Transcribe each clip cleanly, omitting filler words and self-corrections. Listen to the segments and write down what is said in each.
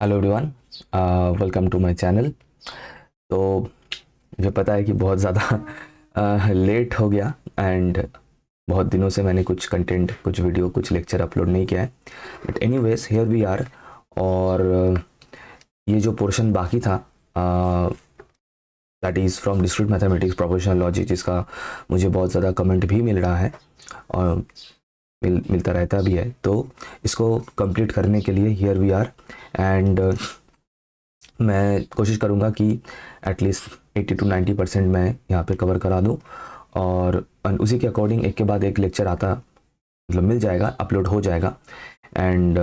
Hello everyone, welcome to my channel. तो मुझे पता है कि बहुत ज़्यादा लेट हो गया एंड बहुत दिनों से मैंने कुछ कंटेंट, कुछ वीडियो, कुछ लेक्चर अपलोड नहीं किया है। But anyways here we are. और ये जो पोर्शन बाकी था, that is from discrete mathematics proportional logic, जिसका मुझे बहुत ज़्यादा कमेंट भी मिल रहा है और मिलता रहता भी है। तो इसको कंप्लीट करने के लिए हियर वी आर। एंड मैं कोशिश करूँगा कि एटलीस्ट 80 to 90% मैं यहाँ पे कवर करा दूँ। और उसी के अकॉर्डिंग एक के बाद एक लेक्चर आता, मतलब मिल जाएगा, अपलोड हो जाएगा। एंड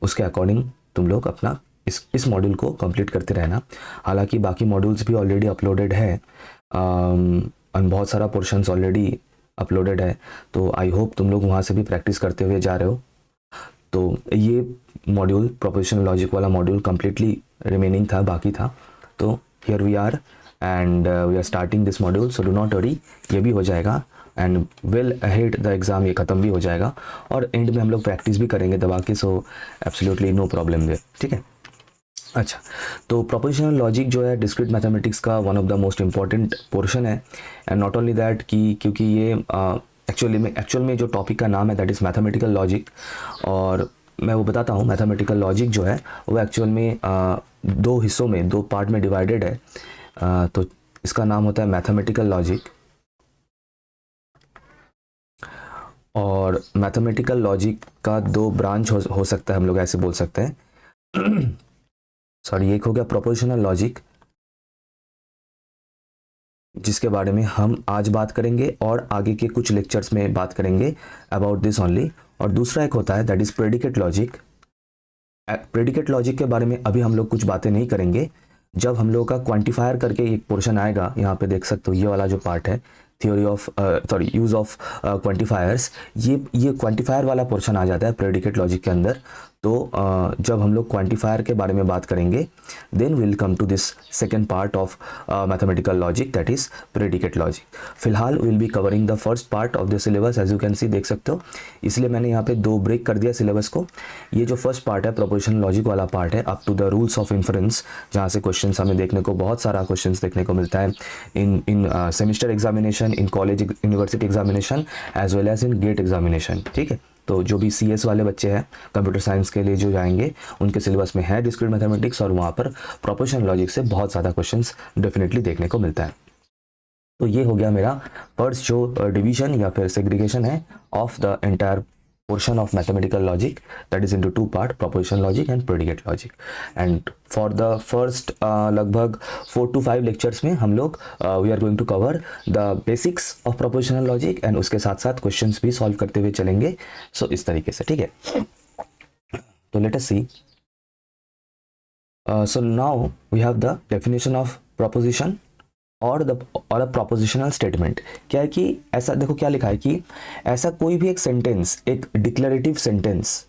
उसके अकॉर्डिंग तुम लोग अपना इस मॉड्यूल को कंप्लीट करते रहना। हालांकि बाकी मॉड्यूल्स भी ऑलरेडी अपलोडेड है, और बहुत सारा पोर्शंस ऑलरेडी अपलोडेड है। तो आई होप तुम लोग वहाँ से भी प्रैक्टिस करते हुए जा रहे हो। तो ये मॉड्यूल, प्रोपोजिशनल लॉजिक वाला मॉड्यूल कम्प्लीटली रिमेनिंग था, बाकी था। तो here we are and we are starting this module, so do not worry, ये भी हो जाएगा and well ahead the exam ये ख़त्म भी हो जाएगा। और एंड में हम लोग प्रैक्टिस भी करेंगे दबा के, so absolutely no problem there, ठीक है। अच्छा, तो प्रोपोजिशनल लॉजिक जो है डिस्क्रीट मैथमेटिक्स का one of the most important portion है। एंड नॉट ओनली दैट कि क्योंकि ये एक्चुअल में जो टॉपिक का नाम है दैट इज़ मैथमेटिकल लॉजिक। और मैं वो बताता हूँ, मैथमेटिकल लॉजिक जो है वो एक्चुअल में दो हिस्सों में, दो पार्ट में डिवाइडेड है। तो इसका नाम होता है मैथमेटिकल लॉजिक। और मैथमेटिकल लॉजिक का दो ब्रांच हो सकता है, हम लोग ऐसे बोल सकते हैं। सॉरी, एक हो गया प्रोपोजिशनल लॉजिक, जिसके बारे में हम आज बात करेंगे और आगे के कुछ लेक्चर्स में बात करेंगे अबाउट दिस ओनली। और दूसरा एक होता है that is predicate logic. Predicate logic के बारे में अभी हम लोग कुछ बातें नहीं करेंगे। जब हम लोग का क्वांटिफायर करके एक पोर्शन आएगा, यहाँ पे देख सकते हो ये वाला जो पार्ट है, theory of sorry use of quantifiers, ये क्वांटिफायर वाला पोर्शन आ जाता है प्रेडिकेट लॉजिक के अंदर। तो जब हम लोग क्वांटिफायर के बारे में बात करेंगे, then will come to this second part of mathematical logic, that is predicate logic. फिलहाल will be covering the first part of the syllabus, as you can see, देख सकते हो। इसलिए मैंने यहाँ पे दो ब्रेक कर दिया सिलेबस को। ये जो फर्स्ट पार्ट है प्रोपोजिशनल लॉजिक वाला पार्ट है, up to the rules of inference, जहाँ से क्वेश्चन हमें देखने को, बहुत सारा क्वेश्चन देखने को मिलता है in semester examination, in college university examination, as well as in GATE examination, ठीक है। तो जो भी CS वाले बच्चे हैं, कंप्यूटर साइंस के लिए जो जाएंगे, उनके सिलेबस में है डिस्क्रीट मैथमेटिक्स, और वहाँ पर प्रोपोर्शनल लॉजिक से बहुत ज़्यादा क्वेश्चंस डेफिनेटली देखने को मिलता है। तो ये हो गया मेरा फर्स्ट जो डिवीजन या फिर सेग्रीगेशन है of the entire portion of mathematical logic, that is into two part, propositional logic and predicate logic. And for the first लगभग 4 to 5 lectures में हम लोग we are going to cover the basics of propositional logic, and उसके साथ साथ questions भी solve करते हुए चलेंगे। So इस तरीके से, ठीक है। तो let us see. So now we have the definition of proposition और अ प्रोपोजिशनल स्टेटमेंट। क्या है कि ऐसा देखो क्या लिखा है कि ऐसा कोई भी एक सेंटेंस, एक डिक्लेरेटिव सेंटेंस,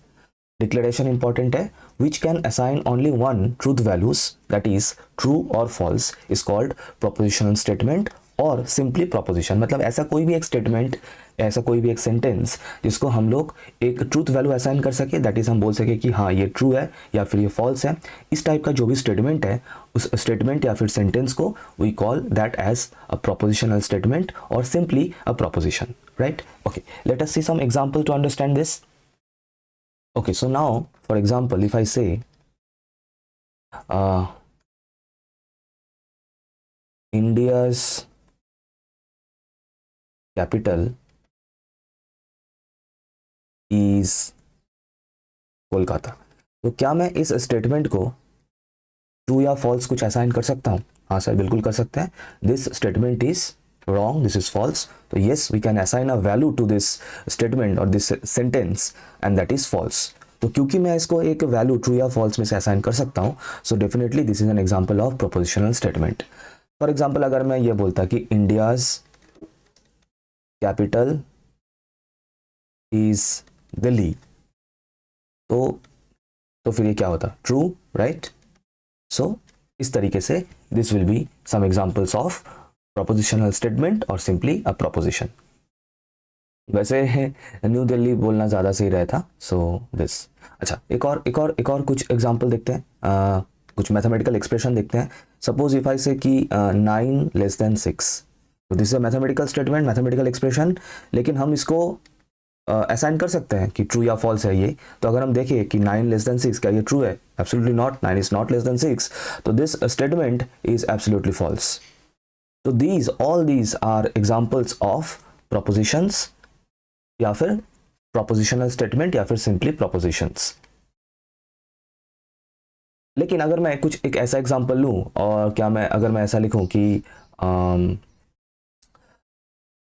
डिक्लेरेशन इंपॉर्टेंट है, which can assign only one truth values, that is true और false, is called propositional statement और सिंपली प्रोपोजिशन। मतलब ऐसा कोई भी एक स्टेटमेंट, ऐसा कोई भी एक सेंटेंस जिसको हम लोग एक ट्रूथ वैल्यू असाइन कर सके, दैट इज हम बोल सके कि हाँ ये ट्रू है या फिर ये फॉल्स है। इस टाइप का जो भी स्टेटमेंट है, उस स्टेटमेंट या फिर सेंटेंस को we call that as a propositional statement और simply a proposition, right. Okay, let us see some example to understand this. Okay, so now, for example, if I say India's capital is Kolkata, तो क्या मैं इस statement को true या false कुछ assign कर सकता हूँ? हाँ सर, बिल्कुल कर सकते हैं। This statement is wrong, this is false, तो yes we can assign a value to this statement or this sentence and that is false। तो क्योंकि मैं इसको एक वैल्यू ट्रू या फॉल्स में से असाइन कर सकता हूँ, so definitely this is an example of prepositional statement. For example, अगर मैं ये बोलता कि इंडियाज कैपिटल इज दिल्ली, तो फिर ये क्या होता? True, right. सो इस तरीके से this will be some examples of propositional statement or simply a proposition। वैसे न्यू दिल्ली बोलना ज़्यादा सही रहता, सो दिस। अच्छा, एक और कुछ एग्जांपल देखते हैं, कुछ मैथमेटिकल एक्सप्रेशन देखते हैं। सपोज इफ आई से कि 9 लेस देन 6, तो this is a mathematical statement, mathematical expression, लेकिन हम इसको असाइन कर सकते हैं कि ट्रू या फॉल्स है ये। तो अगर हम देखें कि 9 लेस देन 6, क्या ये ट्रू है? Absolutely not, 9 is not less than 6, तो this statement is absolutely false. तो these all these are examples of propositions या फिर प्रोपोजिशनल स्टेटमेंट या फिर सिंपली प्रोपोजिशंस। लेकिन अगर मैं कुछ एक ऐसा एग्जांपल लूं और क्या मैं अगर मैं ऐसा लिखूं कि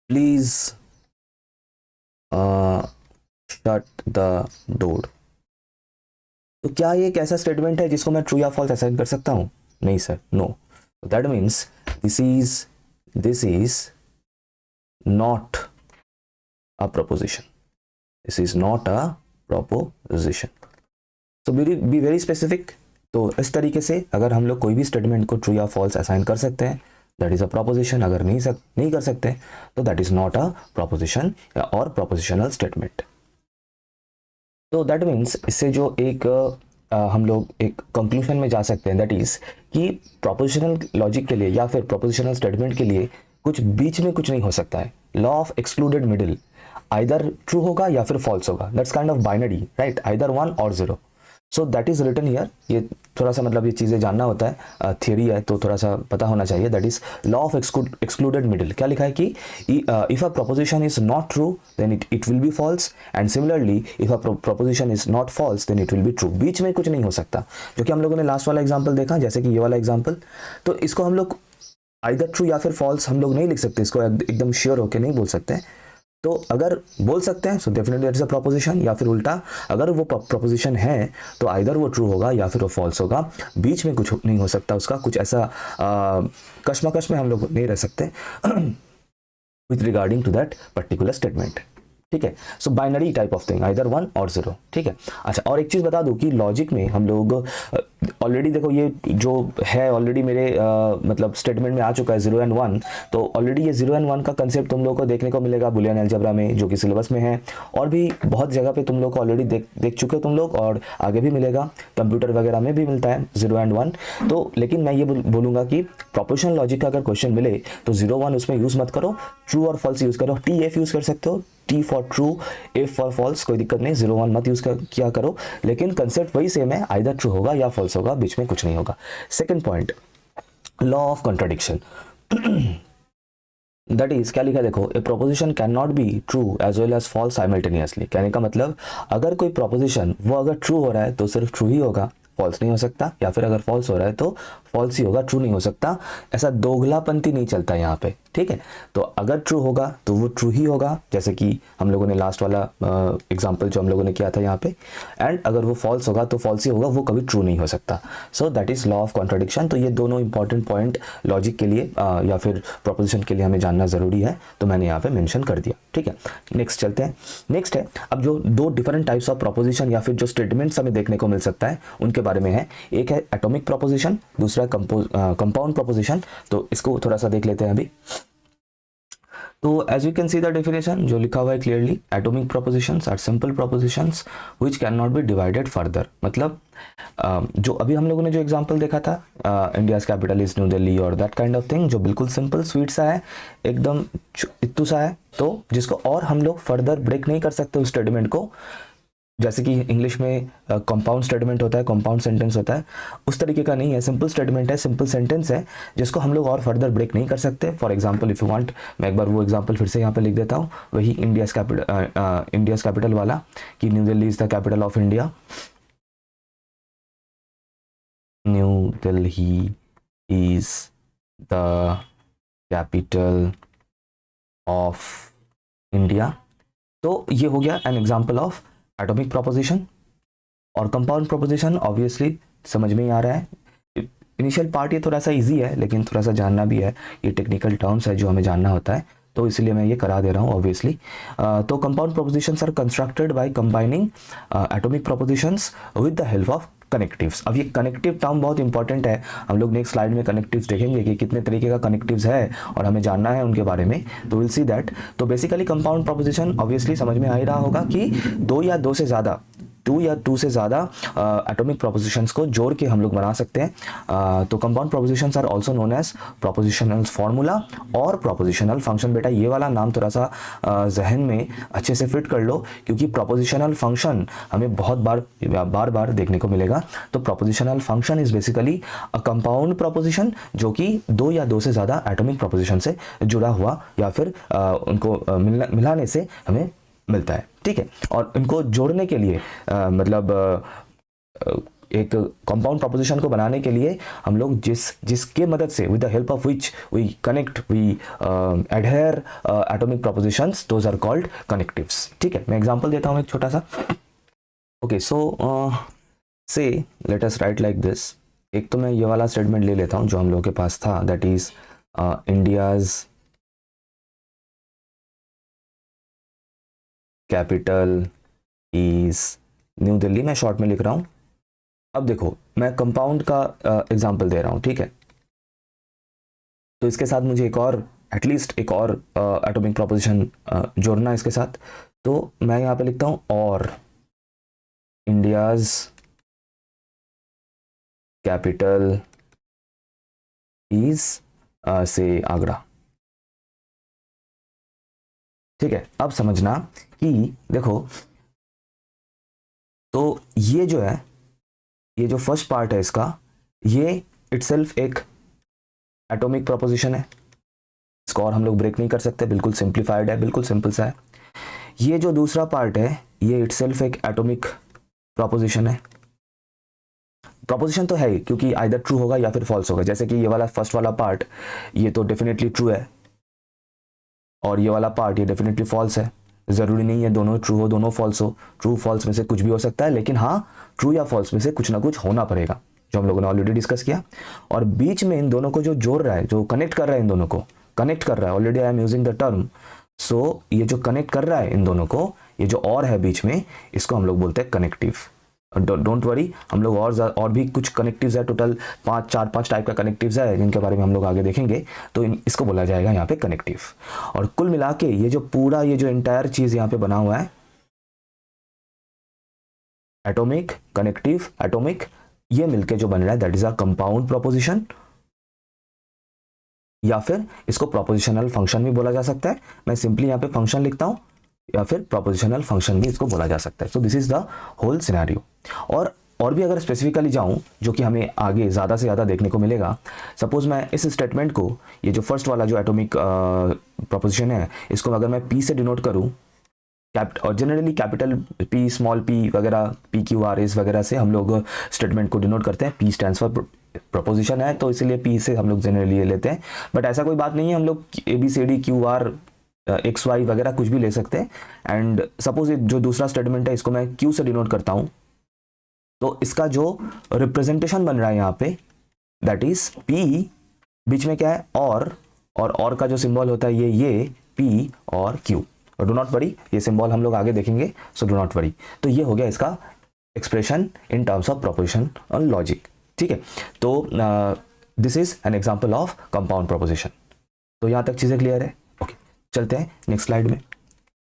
प्लीज शट द डोर, तो क्या ये एक ऐसा स्टेटमेंट है जिसको मैं ट्रू या फॉल्स असाइन कर सकता हूं? नहीं sir, no. That means this is not a proposition. This is not a proposition. So be very specific. तो इस तरीके से अगर हम लोग कोई भी स्टेटमेंट को ट्रू या फॉल्स असाइन कर सकते हैं, दैट इज अ प्रोपोजिशन। अगर नहीं कर सकते तो that is not a proposition और प्रोपोजिशनल स्टेटमेंट। तो दैट मीन्स इससे जो एक हम लोग एक कंक्लूजन में जा सकते हैं, दैट इज कि प्रोपोजिशनल लॉजिक के लिए या फिर प्रोपोजिशनल स्टेटमेंट के लिए कुछ बीच में कुछ नहीं हो सकता है। Law of excluded middle, either true होगा या फिर फॉल्स होगा, that's kind of binary, right, either 1 और 0। So that is written here. ये थोड़ा सा मतलब ये चीज़ें जानना होता है, थियरी है तो थोड़ा सा पता होना चाहिए। That is law of excluded middle. क्या लिखा है कि if a proposition is not true then it will be false, and similarly if a proposition is not false then it will be true. बीच में कुछ नहीं हो सकता, जो कि हम लोगों ने लास्ट वाला एग्जाम्पल देखा, जैसे कि ये वाला एग्जाम्पल। तो इसको हम लोग आइदर ट्रू या फिर फॉल्स हम लोग नहीं लिख सकते, इसको एकदम श्योर होके नहीं बोल सकते। तो अगर बोल सकते हैं so definitely it's a proposition, या फिर उल्टा अगर वो प्रोपोजिशन है तो आइदर वो ट्रू होगा या फिर वो फॉल्स होगा। बीच में कुछ नहीं हो सकता उसका, कुछ ऐसा कश्मकश में हम लोग नहीं रह सकते with regarding to that particular statement. ठीक है, so binary type of thing, either 1 और 0। ठीक है। अच्छा, और एक चीज़ बता दूं कि लॉजिक में हम लोग ऑलरेडी देखो ये जो है ऑलरेडी मेरे मतलब स्टेटमेंट में आ चुका है 0 एंड 1। तो ऑलरेडी ये 0 एंड 1 का कंसेप्ट तुम लोगों को देखने को मिलेगा बुलियन अलजेब्रा में, जो कि सिलेबस में है, और भी बहुत जगह पे तुम लोग को ऑलरेडी देख चुके हो तुम लोग, और आगे भी मिलेगा, कंप्यूटर वगैरह में भी मिलता है 0 एंड 1। तो लेकिन मैं ये बोलूँगा कि प्रोपोर्शनल लॉजिक का अगर क्वेश्चन मिले तो 0 1 उसमें यूज़ मत करो, ट्रू और फॉल्स यूज़ करो। TF यूज़ कर सकते हो, T for true, F for false, कोई दिक्कत नहीं, 0 1 मत यूज किया करो, लेकिन कंसेप्ट वही सेम है, आइदर ट्रू होगा या फॉल्स होगा, बीच में कुछ नहीं होगा। Second point, law of contradiction. That is क्या लिखा देखो, a proposition can not be true as well as false simultaneously. कहने का मतलब अगर कोई प्रोपोजिशन वो अगर ट्रू हो रहा है तो सिर्फ ट्रू ही होगा, फॉल्स नहीं हो सकता, या फिर अगर फॉल्स हो रहा है तो फॉल्स ही होगा, ट्रू नहीं हो सकता। ऐसा दोगलापंती नहीं चलता यहाँ पे। ठीक है, तो अगर ट्रू होगा तो वो ट्रू ही होगा, जैसे कि हम लोगों ने लास्ट वाला एग्जांपल जो हम लोगों ने किया था यहाँ पे, एंड अगर वो फॉल्स होगा तो फॉल्स ही होगा, वो कभी ट्रू नहीं हो सकता। सो that is law of contradiction. तो ये दोनों इंपॉर्टेंट पॉइंट लॉजिक के लिए या फिर प्रोपोजिशन के लिए हमें जानना ज़रूरी है, तो मैंने यहाँ पे मेंशन कर दिया। ठीक है, नेक्स्ट चलते हैं। नेक्स्ट है अब जो दो डिफरेंट टाइप्स ऑफ प्रोपोजिशन या फिर जो स्टेटमेंट्स हमें देखने को मिल सकता है उनके बारे में है। एक है एटॉमिक प्रोपोजिशन, दूसरा कंपाउंड प्रोपोजिशन। तो इसको थोड़ा सा देख लेते हैं अभी। तो as you can see the definition जो लिखा हुआ है clearly, atomic propositions are simple propositions which can not be divided further. मतलब जो अभी हम लोगों ने जो एग्जांपल देखा था, India's capital is new Delhi और दैट काइंड ऑफ थिंग, जो बिल्कुल सिंपल स्वीट सा है, एकदम इत्तू सा है, तो जिसको और हम लोग फर्दर ब्रेक नहीं कर सकते उस स्टेटमेंट को। जैसे कि इंग्लिश में कंपाउंड स्टेटमेंट होता है, कंपाउंड सेंटेंस होता है, उस तरीके का नहीं है, सिंपल स्टेटमेंट है, सिंपल सेंटेंस है, जिसको हम लोग और फर्दर ब्रेक नहीं कर सकते। For example if you want, मैं एक बार वो एग्जांपल फिर से यहाँ पे लिख देता हूँ, वही इंडियाज कैपिटल वाला, कि new Delhi is the capital of India. New Delhi is the capital of India. तो ये हो गया an example of atomic proposition. और कंपाउंड प्रोपोजिशन ऑब्वियसली समझ में ही आ रहा है, इनिशियल पार्ट ये थोड़ा सा इजी है, लेकिन थोड़ा सा जानना भी है, ये टेक्निकल टर्म्स है जो हमें जानना होता है, तो इसलिए मैं ये करा दे रहा हूँ ऑब्वियसली। तो compound propositions are constructed by combining atomic propositions with the help of connectives. अब ये कनेक्टिव टर्म बहुत इंपॉर्टेंट है, हम लोग नेक्स्ट स्लाइड में कनेक्टिव्स देखेंगे कि कितने तरीके का कनेक्टिव्स है और हमें जानना है उनके बारे में, तो विल सी दैट। तो बेसिकली कंपाउंड प्रोपोजिशन ऑब्वियसली समझ में आ ही रहा होगा कि दो या दो से ज़्यादा एटॉमिक प्रोपोजिशंस को जोड़ के हम लोग बना सकते हैं। तो compound propositions are also known as propositional formula और प्रोपोजिशनल फंक्शन। बेटा ये वाला नाम थोड़ा सा जहन में अच्छे से फिट कर लो, क्योंकि प्रोपोजिशनल फंक्शन हमें बहुत बार देखने को मिलेगा। तो prepositional function is basically a compound proposition जो कि दो या दो से ज़्यादा एटॉमिक प्रोपोजिशन से जुड़ा हुआ या फिर उनको मिलाने से हमें मिलता है, ठीक है। और इनको जोड़ने के लिए एक कंपाउंड प्रोपोजिशन को बनाने के लिए हम लोग जिसके मदद से with the help of which we connect we adhere atomic propositions, those are called connectives, ठीक है। मैं एग्जांपल देता हूँ एक छोटा सा। ओके, सो से let us right like this. एक तो मैं ये वाला स्टेटमेंट ले लेता हूँ जो हम लोगों के पास था, that is India's capital is new Delhi. मैं शॉर्ट में लिख रहा हूँ। अब देखो मैं कंपाउंड का एग्जांपल दे रहा हूँ, ठीक है। तो इसके साथ मुझे एक और एटलीस्ट एक और एटॉमिक प्रोपोजिशन जोड़ना है इसके साथ। तो मैं यहाँ पे लिखता हूँ और इंडियाज कैपिटल इज से आगरा, ठीक है। अब समझना कि देखो, तो ये जो है, ये जो फर्स्ट पार्ट है इसका, ये इटसेल्फ एक एटॉमिक प्रोपोजिशन है, इसको और हम लोग ब्रेक नहीं कर सकते, बिल्कुल सिंप्लीफाइड है, बिल्कुल सिंपल सा है। ये जो दूसरा पार्ट है ये इटसेल्फ एक एटॉमिक प्रोपोजिशन है। प्रोपोजिशन तो है ही, क्योंकि आइदर ट्रू होगा या फिर फॉल्स होगा। जैसे कि ये वाला फर्स्ट वाला पार्ट ये तो डेफिनेटली ट्रू है और ये वाला पार्ट ये डेफिनेटली फॉल्स है। ज़रूरी नहीं है दोनों ट्रू हो दोनों फॉल्स हो, ट्रू फॉल्स में से कुछ भी हो सकता है, लेकिन हाँ ट्रू या फॉल्स में से कुछ ना कुछ होना पड़ेगा, जो हम लोगों ने ऑलरेडी डिस्कस किया। और बीच में इन दोनों को जो जोड़ रहा है, जो कनेक्ट कर रहा है, इन दोनों को कनेक्ट कर रहा है, already I am using the term. So ये जो कनेक्ट कर रहा है इन दोनों को, ये जो और है बीच में, इसको हम लोग बोलते हैं कनेक्टिव। डोंट वरी, हम लोग और भी कुछ कनेक्टिव्स है, टोटल 4-5 टाइप का कनेक्टिव्स है जिनके बारे में हम लोग आगे देखेंगे। तो इसको बोला जाएगा यहाँ पे कनेक्टिव। और कुल मिला के ये जो पूरा ये जो एंटायर चीज यहाँ पे बना हुआ है, एटॉमिक कनेक्टिव एटॉमिक, ये मिलके जो बन रहा है that is a compound proposition, या फिर इसको प्रोपोजिशनल फंक्शन भी बोला जा सकता है। मैं सिंपली यहाँ पे फंक्शन लिखता हूँ, या फिर प्रोपोजिशनल फंक्शन भी इसको बोला जा सकता है। So this is the whole scenario. और भी अगर स्पेसिफिकली जाऊं, जो कि हमें आगे ज़्यादा से ज़्यादा देखने को मिलेगा, सपोज मैं इस स्टेटमेंट को, ये जो फर्स्ट वाला जो एटॉमिक प्रोपोजिशन है, इसको अगर मैं पी से डिनोट करूं, और generally capital P, small P वगैरह, पी क्यू आर एस वगैरह से हम लोग स्टेटमेंट को डिनोट करते हैं। पी स्टैंड्स फॉर प्रोपोजिशन है, तो इसीलिए पी से हम लोग जनरली लेते हैं। बट ऐसा कोई बात नहीं है, हम लोग A B C D Q R X Y वगैरह कुछ भी ले सकते हैं। एंड सपोज जो दूसरा स्टेटमेंट है इसको मैं क्यू से डिनोट करता हूं, तो इसका जो रिप्रेजेंटेशन बन रहा है यहाँ पे, दैट इज पी, बीच में क्या है और का जो सिंबल होता है ये पी और क्यू। और डू नॉट वरी, ये सिंबल हम लोग आगे देखेंगे, सो डू नॉट वरी। तो ये हो गया इसका expression in terms of proposition और लॉजिक, ठीक है। तो this is an example of compound proposition. तो यहाँ तक चीजें क्लियर है? ओके, चलते हैं नेक्स्ट स्लाइड में।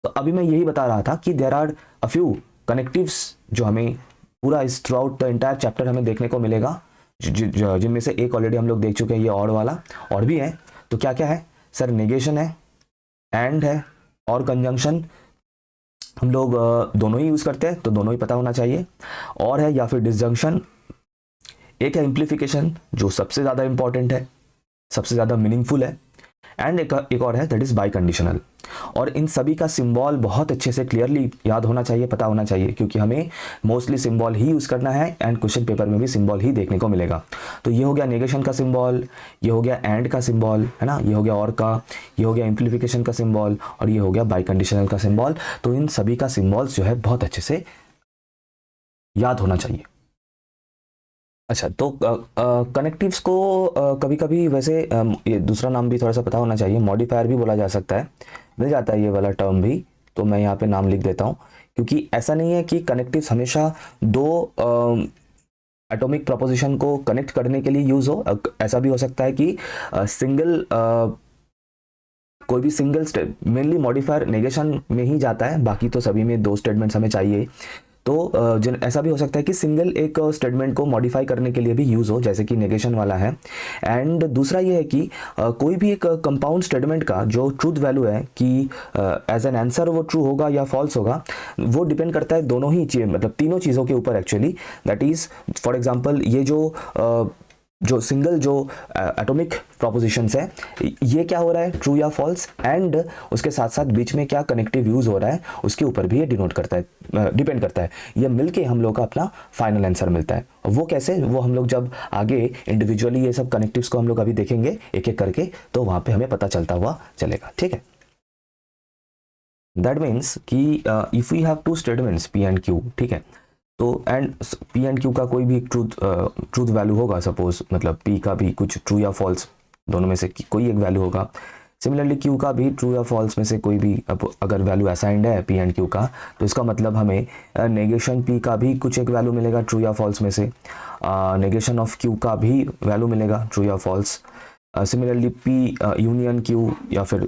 तो अभी मैं यही बता रहा था कि there are a few connectives जो हमें पूरा इस throughout the entire chapter हमें देखने को मिलेगा, जिनमें से एक ऑलरेडी हम लोग देख चुके हैं, ये और वाला, और भी है। तो क्या क्या है सर? नेगेशन है, एंड है, और कंजंक्शन हम लोग दोनों ही यूज करते हैं, तो दोनों ही पता होना चाहिए। और है या फिर डिसजंक्शन। एक है इम्प्लीफिकेशन, जो सबसे ज़्यादा इंपॉर्टेंट है, सबसे ज़्यादा मीनिंगफुल है। एंड एक और है दैट इज बाई कंडीशनल। और इन सभी का सिंबल बहुत अच्छे से क्लियरली याद होना चाहिए, पता होना चाहिए, क्योंकि हमें मोस्टली सिंबल ही यूज करना है एंड क्वेश्चन पेपर में भी सिंबल ही देखने को मिलेगा। तो ये हो गया नेगेशन का सिंबल, ये हो गया एंड का सिंबल, है ना, ये हो गया और का, ये हो गया इम्प्लीफिकेशन का सिंबल, और ये हो गया बाई कंडीशनल का सिंबल। तो इन सभी का सिंबल्स जो है बहुत अच्छे से याद होना चाहिए। अच्छा, तो कनेक्टिव्स को कभी कभी वैसे ये दूसरा नाम भी थोड़ा सा पता होना चाहिए, मॉडिफायर भी बोला जा सकता है, मिल जाता है ये वाला टर्म भी। तो मैं यहाँ पे नाम लिख देता हूँ, क्योंकि ऐसा नहीं है कि कनेक्टिव्स हमेशा दो एटॉमिक प्रोपोजिशन को कनेक्ट करने के लिए यूज हो। ऐसा भी हो सकता है कि सिंगल कोई भी single step, mainly modifier negation में ही जाता है, बाकी तो सभी में 2 स्टेटमेंट्स हमें चाहिए। तो ऐसा भी हो सकता है कि सिंगल एक स्टेटमेंट को मॉडिफाई करने के लिए भी यूज़ हो, जैसे कि नेगेशन वाला है। एंड दूसरा ये है कि कोई भी एक कंपाउंड स्टेटमेंट का जो ट्रूथ वैल्यू है कि एज एन आंसर वो ट्रू होगा या फॉल्स होगा, वो डिपेंड करता है दोनों ही चीज़, मतलब तीनों चीज़ों के ऊपर actually. That is for example ये जो सिंगल जो एटॉमिक प्रोपोजिशंस है, ये क्या हो रहा है, ट्रू या फॉल्स, एंड उसके साथ साथ बीच में क्या कनेक्टिव यूज हो रहा है, उसके ऊपर भी ये डिनोट करता है, डिपेंड करता है। ये मिलके हम लोग का अपना फाइनल आंसर मिलता है। वो कैसे, वो हम लोग जब आगे इंडिविजुअली ये सब कनेक्टिव्स को हम लोग अभी देखेंगे एक एक करके, तो वहां पे हमें पता चलता हुआ चलेगा। ठीक है, दैट मीन्स कि if we have 2 statements P and Q, ठीक है, तो एंड P एंड Q का कोई भी ट्रूथ वैल्यू होगा, सपोज मतलब P का भी कुछ ट्रू या फॉल्स दोनों में से कोई एक वैल्यू होगा। सिमिलरली Q का भी ट्रू या फॉल्स में से कोई भी अगर वैल्यू असाइंड है P एंड Q का, तो इसका मतलब हमें नेगेशन P का भी कुछ एक वैल्यू मिलेगा ट्रू या फॉल्स में से, नेगेशन ऑफ Q का भी वैल्यू मिलेगा ट्रू या false. Similarly P union Q, या फिर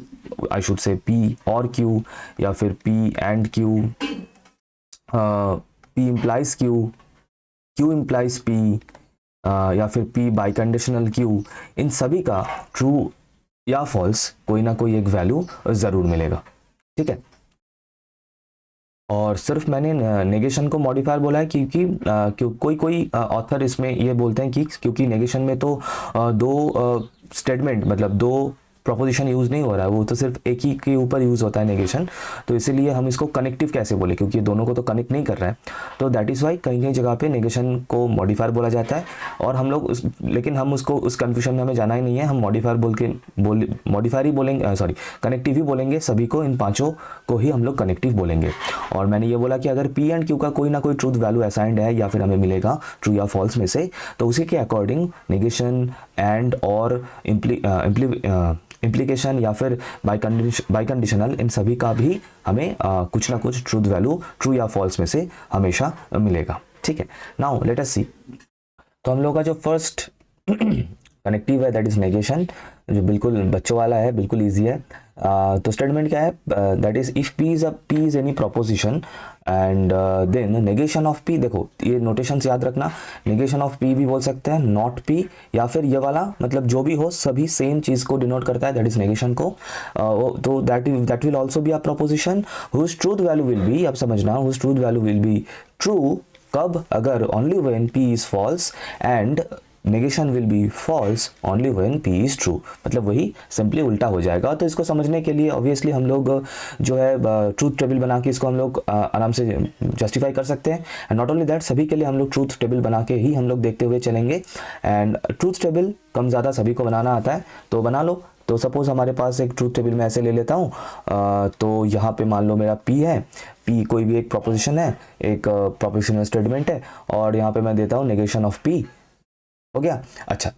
आई शुड से P और Q, या फिर P and Q, P implies Q, Q implies P, या फिर P बाइकंडीशनल Q, इन सभी का ट्रू या फॉल्स कोई ना कोई एक वैल्यू ज़रूर मिलेगा। ठीक है, और सिर्फ मैंने नेगेशन को मॉडिफायर बोला है क्योंकि कोई ऑथर इसमें ये बोलते हैं कि क्योंकि नेगेशन में तो 2 स्टेटमेंट, मतलब 2 प्रोपोजिशन यूज़ नहीं हो रहा है, वो तो सिर्फ एक ही के ऊपर यूज़ होता है नेगेशन, तो इसीलिए हम इसको कनेक्टिव कैसे बोले, क्योंकि ये दोनों को तो कनेक्ट नहीं कर रहा है। तो दैट इज़ वाई कहीं कहीं जगह पे नेगेशन को मॉडिफायर बोला जाता है, और हम लोग लेकिन हम उसको उस कन्फ्यूजन में हमें जाना ही नहीं है। हम मॉडिफायर ही बोलेंगे, सॉरी कनेक्टिव ही बोलेंगे, सभी को, इन 5 को ही हम लोग कनेक्टिव बोलेंगे। और मैंने ये बोला कि अगर P एंड Q का कोई ना कोई ट्रूथ वैल्यू असाइंड है या फिर हमें मिलेगा ट्रू या फॉल्स में से, तो उसी के अकॉर्डिंग नेगेशन एंड और इम्प्लीकेशन या फिर बाइकंडीशनल, इन सभी का भी हमें कुछ ना कुछ ट्रूथ वैल्यू ट्रू या फॉल्स में से हमेशा मिलेगा। ठीक है, नाउ लेट अस सी। तो हम लोग का जो फर्स्ट कनेक्टिव है दैट इज नेगेशन, जो बिल्कुल बच्चों वाला है, बिल्कुल इजी है। तो स्टेटमेंट क्या है, that is if P is any proposition and then negation of P, देखो ये नोटेशंस याद रखना, नेगेशन ऑफ P भी बोल सकते हैं, नॉट P, या फिर ये वाला, मतलब जो भी हो सभी सेम चीज को डिनोट करता है, दैट इज नेगेशन को। तो that will also be a proposition whose truth value will be, अब समझना, whose truth value will be true कब, अगर only when P is false, and negation will be false only when P is true, मतलब वही simply उल्टा हो जाएगा। तो इसको समझने के लिए ऑब्वियसली हम लोग जो है ट्रूथ टेबल बना के इसको हम लोग आराम से जस्टिफाई कर सकते हैं। एंड नॉट ओनली दैट, सभी के लिए हम लोग ट्रूथ टेबल बना के ही हम लोग देखते हुए चलेंगे। एंड ट्रूथ टेबल कम ज़्यादा सभी को बनाना आता है, तो बना लो। तो सपोज हमारे पास एक ट्रूथ टेबल में ऐसे ले लेता हूँ, तो यहाँ पे मान लो मेरा P है, P कोई भी एक प्रोपोजिशन है, एक प्रोपोजिशनल स्टेटमेंट है, और यहाँ पे मैं देता हूँ नेगेशन ऑफ P, हो गया। अच्छा,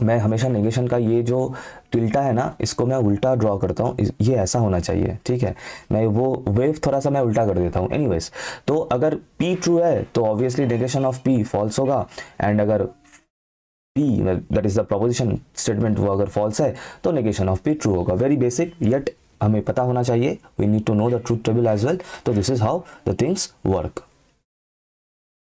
मैं हमेशा नेगेशन का ये जो टिल्टा है ना, इसको मैं उल्टा ड्रॉ करता हूँ, ये ऐसा होना चाहिए। ठीक है, मैं वो वेव थोड़ा सा मैं उल्टा कर देता हूँ। एनीवेज, तो अगर P ट्रू है तो obviously negation of P false होगा, एंड अगर P that is the proposition statement वो अगर फॉल्स है तो नेगेशन ऑफ P ट्रू होगा। वेरी बेसिक, येट हमें पता होना चाहिए, we need to know the truth table as well. तो this is how the things work.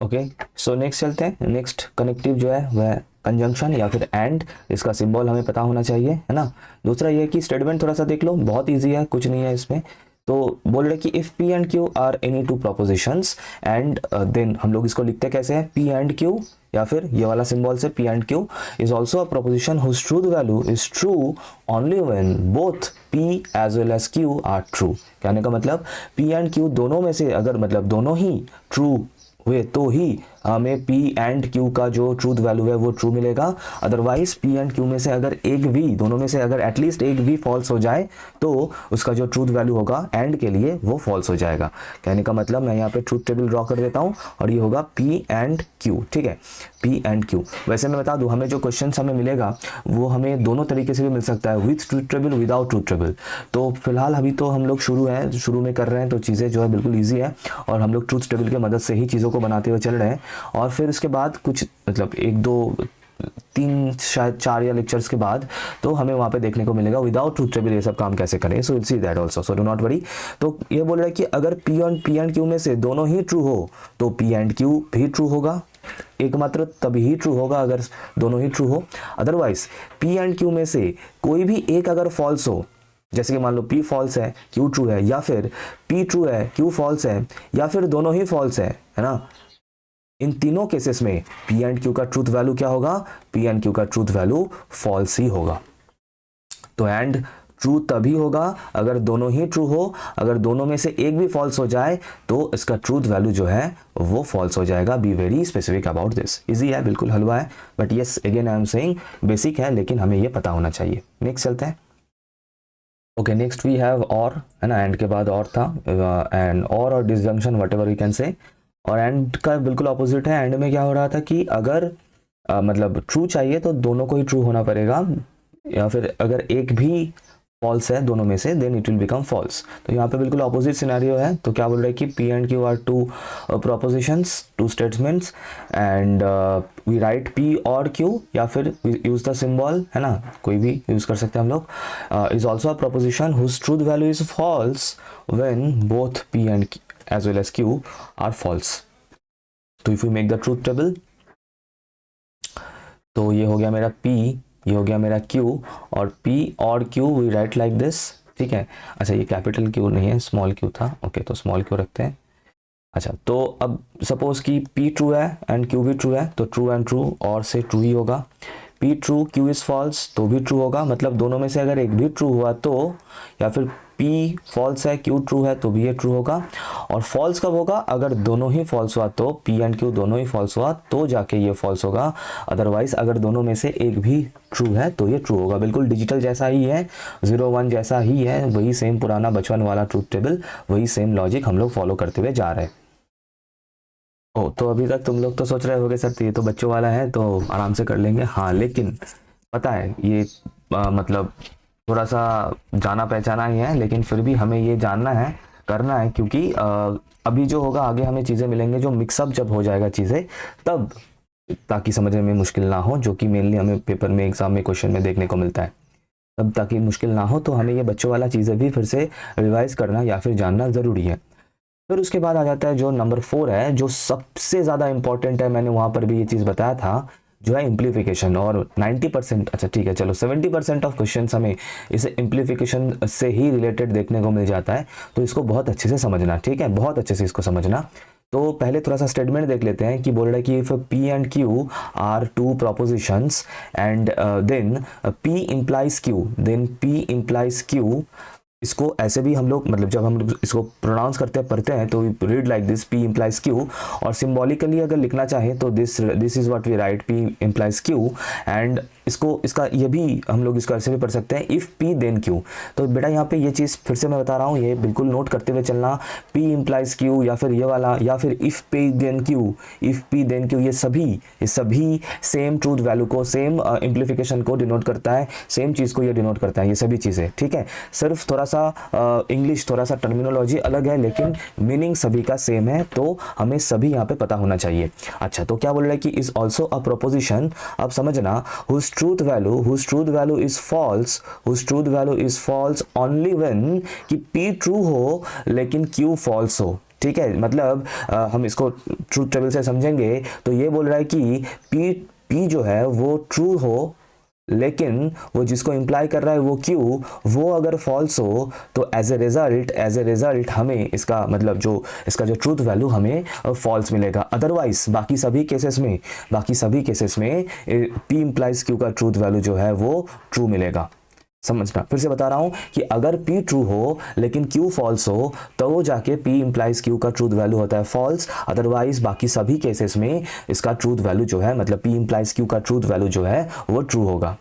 Okay, so next चलते हैं। नेक्स्ट कनेक्टिव जो है वह कंजंक्शन या फिर एंड, इसका सिंबल हमें पता होना चाहिए, है ना। दूसरा ये कि स्टेटमेंट थोड़ा सा देख लो, बहुत इजी है, कुछ नहीं है इसमें। तो बोल रहे कि if P and Q are any 2 propositions, and then हम लोग इसको लिखते कैसे हैं, P एंड Q, या फिर ये वाला सिंबल से P and Q is also a proposition whose truth value is true only when both P as well as Q are true. कहने का मतलब P एंड Q दोनों में से अगर मतलब दोनों ही ट्रू हुए तो ही हमें P एंड Q का जो ट्रूथ वैल्यू है वो ट्रू मिलेगा। अदरवाइज P एंड Q में से अगर एक भी, दोनों में से अगर एटलीस्ट एक भी फॉल्स हो जाए तो उसका जो ट्रूथ वैल्यू होगा एंड के लिए वो फॉल्स हो जाएगा। कहने का मतलब मैं यहाँ पे ट्रूथ टेबल ड्रॉ कर देता हूँ, और ये होगा P एंड Q। ठीक है, P एंड Q। वैसे मैं बता दूँ, हमें जो क्वेश्चन हमें मिलेगा वो हमें दोनों तरीके से भी मिल सकता है, with truth table, without truth table. तो फिलहाल अभी तो हम लोग शुरू में कर रहे हैं, तो चीज़ें जो है बिल्कुल ईजी है, और हम लोग ट्रूथ टेबल की मदद से ही चीज़ों को बनाते हुए चल रहे हैं। और फिर उसके बाद कुछ मतलब 1 2 3 शायद 4 या लेक्चर्स के बाद तो हमें वहाँ पे देखने को मिलेगा विदाउट ट्रूथ टेबल ये सब काम कैसे करें। So will see that also, so do not worry. तो ये बोल रहा है कि अगर पी एंड क्यू में से दोनों ही ट्रू हो तो पी एंड क्यू भी ट्रू होगा, एकमात्र तभी ही ट्रू होगा अगर दोनों ही ट्रू हो। अदरवाइज पी एंड क्यू में से कोई भी एक अगर फॉल्स हो, जैसे कि मान लो P फॉल्स है Q ट्रू है, या फिर P ट्रू है Q फॉल्स है, या फिर दोनों ही फॉल्स है ना, इन तीनों केसेस में P एंड Q का ट्रूथ वैल्यू क्या होगा? P एंड Q का ट्रूथ वैल्यू फॉल्स ही होगा। तो एंड ट्रू तभी होगा अगर दोनों ही ट्रू हो, अगर दोनों में से एक भी फॉल्स हो जाए तो इसका ट्रूथ वैल्यू जो है वो फॉल्स हो जाएगा। Be very specific about this. Easy है, बिल्कुल हलवा है, but yes again I am saying basic है, लेकिन हमें ये पता होना चाहिए। नेक्स्ट चलते हैं। ओके नेक्स्ट वी हैव और, है ना, एंड के बाद और था, एंड और disjunction what ever you can say. और एंड का बिल्कुल अपोजिट है। एंड में क्या हो रहा था कि अगर मतलब ट्रू चाहिए तो दोनों को ही ट्रू होना पड़ेगा, या फिर अगर एक भी फॉल्स है दोनों में से then it will become false. तो यहाँ पे बिल्कुल अपोजिट सिनेरियो है। तो क्या बोल रहा है कि P and Q are two propositions, two statements, and we write P और Q, या फिर यूज द सिंबल, है ना, कोई भी यूज कर सकते हैं हम लोग, is also a proposition whose truth value is false when both P and as well as Q are false. तो if we make the truth table, तो ये हो गया मेरा P, ये हो गया मेरा Q, और P और Q we write like this, ठीक है। अच्छा ये कैपिटल Q नहीं है, स्मॉल Q था, ओके तो स्मॉल Q रखते हैं। अच्छा तो अब सपोज कि P ट्रू है एंड Q भी ट्रू है, तो ट्रू एंड ट्रू और से ट्रू ही होगा। P true Q is false तो भी ट्रू होगा, मतलब दोनों में से अगर एक भी ट्रू हुआ तो, या फिर P फॉल्स है Q ट्रू है तो भी ये ट्रू होगा। और फॉल्स कब होगा? अगर दोनों ही फॉल्स हुआ, तो P एंड Q दोनों ही फॉल्स हुआ तो जाके ये फॉल्स होगा। अदरवाइज अगर दोनों में से एक भी ट्रू है तो ये ट्रू होगा। बिल्कुल डिजिटल जैसा ही है, 0 1 जैसा ही है, वही सेम पुराना बचपन वाला ट्रूथ टेबल, वही सेम लॉजिक हम लोग फॉलो करते हुए जा रहे हैं। ओ तो अभी तक तुम लोग तो सोच रहे होगे सर ये तो बच्चों वाला है तो आराम से कर लेंगे। हाँ लेकिन पता है ये मतलब थोड़ा सा जाना पहचाना ही है, लेकिन फिर भी हमें ये जानना है, करना है, क्योंकि अभी जो होगा आगे हमें चीज़ें मिलेंगे जो मिक्सअप जब हो जाएगा चीज़ें तब, ताकि समझने में मुश्किल ना हो, जो कि मेनली हमें पेपर में एग्जाम में क्वेश्चन में देखने को मिलता है। तब ताकि मुश्किल ना हो तो हमें ये बच्चों वाला चीज़ें भी फिर से रिवाइज करना या फिर जानना ज़रूरी है। फिर उसके बाद आ जाता है जो नंबर 4 है, जो सबसे ज़्यादा इंपॉर्टेंट है। मैंने वहाँ पर भी ये चीज़ बताया था, जो है इम्प्लीफिकेशन। और 90%, अच्छा ठीक है चलो 70% ऑफ क्वेश्चन हमें इसे इम्प्लीफिकेशन से ही रिलेटेड देखने को मिल जाता है। तो इसको बहुत अच्छे से समझना, ठीक है, बहुत अच्छे से इसको समझना। तो पहले थोड़ा सा स्टेटमेंट देख लेते हैं कि बोल रहा है कि if P and Q are two propositions and then P implies Q, then P implies Q। इसको ऐसे भी हम लोग, मतलब जब हम इसको प्रोनाउंस करते हैं, पढ़ते हैं, तो read like this, P implies Q। और सिंबॉलिकली अगर लिखना चाहें तो this is what we write, P implies Q। And इसका ये भी हम लोग इसको ऐसे भी पढ़ सकते हैं, इफ P देन Q। तो बेटा यहाँ पे ये चीज़ फिर से मैं बता रहा हूँ, ये बिल्कुल नोट करते हुए चलना। P implies Q, या फिर ये वाला, या फिर if P then Q, if P then Q, ये सभी सेम ट्रूथ वैल्यू को, सेम इम्प्लीफिकेशन को डिनोट करता है, सेम चीज़ को ये डिनोट करता है, ये सभी चीज़ें, ठीक है। सिर्फ थोड़ा सा इंग्लिश, थोड़ा सा टर्मिनोलॉजी अलग है, लेकिन मीनिंग सभी का सेम है, तो हमें सभी यहाँ पे पता होना चाहिए। अच्छा तो क्या बोल रहा है कि इज ऑल्सो अ प्रोपोजिशन, अब समझना, whose truth value is false only when कि P true हो लेकिन Q false हो, ठीक है। मतलब हम इसको ट्रूथ टेबल से समझेंगे तो ये बोल रहा है कि P जो है वो ट्रू हो, लेकिन वो जिसको इंप्लाई कर रहा है वो Q, वो अगर फॉल्स हो तो एज ए रिजल्ट हमें इसका मतलब जो इसका जो ट्रूथ वैल्यू हमें फॉल्स मिलेगा। अदरवाइज बाकी सभी केसेस में P implies Q का ट्रूथ वैल्यू जो है वो ट्रू मिलेगा। समझना, फिर से बता रहा हूं कि अगर P ट्रू हो लेकिन Q फॉल्स हो तो जाके P implies Q का ट्रूथ वैल्यू होता है फॉल्स। अदरवाइज बाकी सभी केसेस में इसका ट्रूथ वैल्यू जो है, मतलब P implies Q का ट्रूथ वैल्यू जो है वो ट्रू होगा।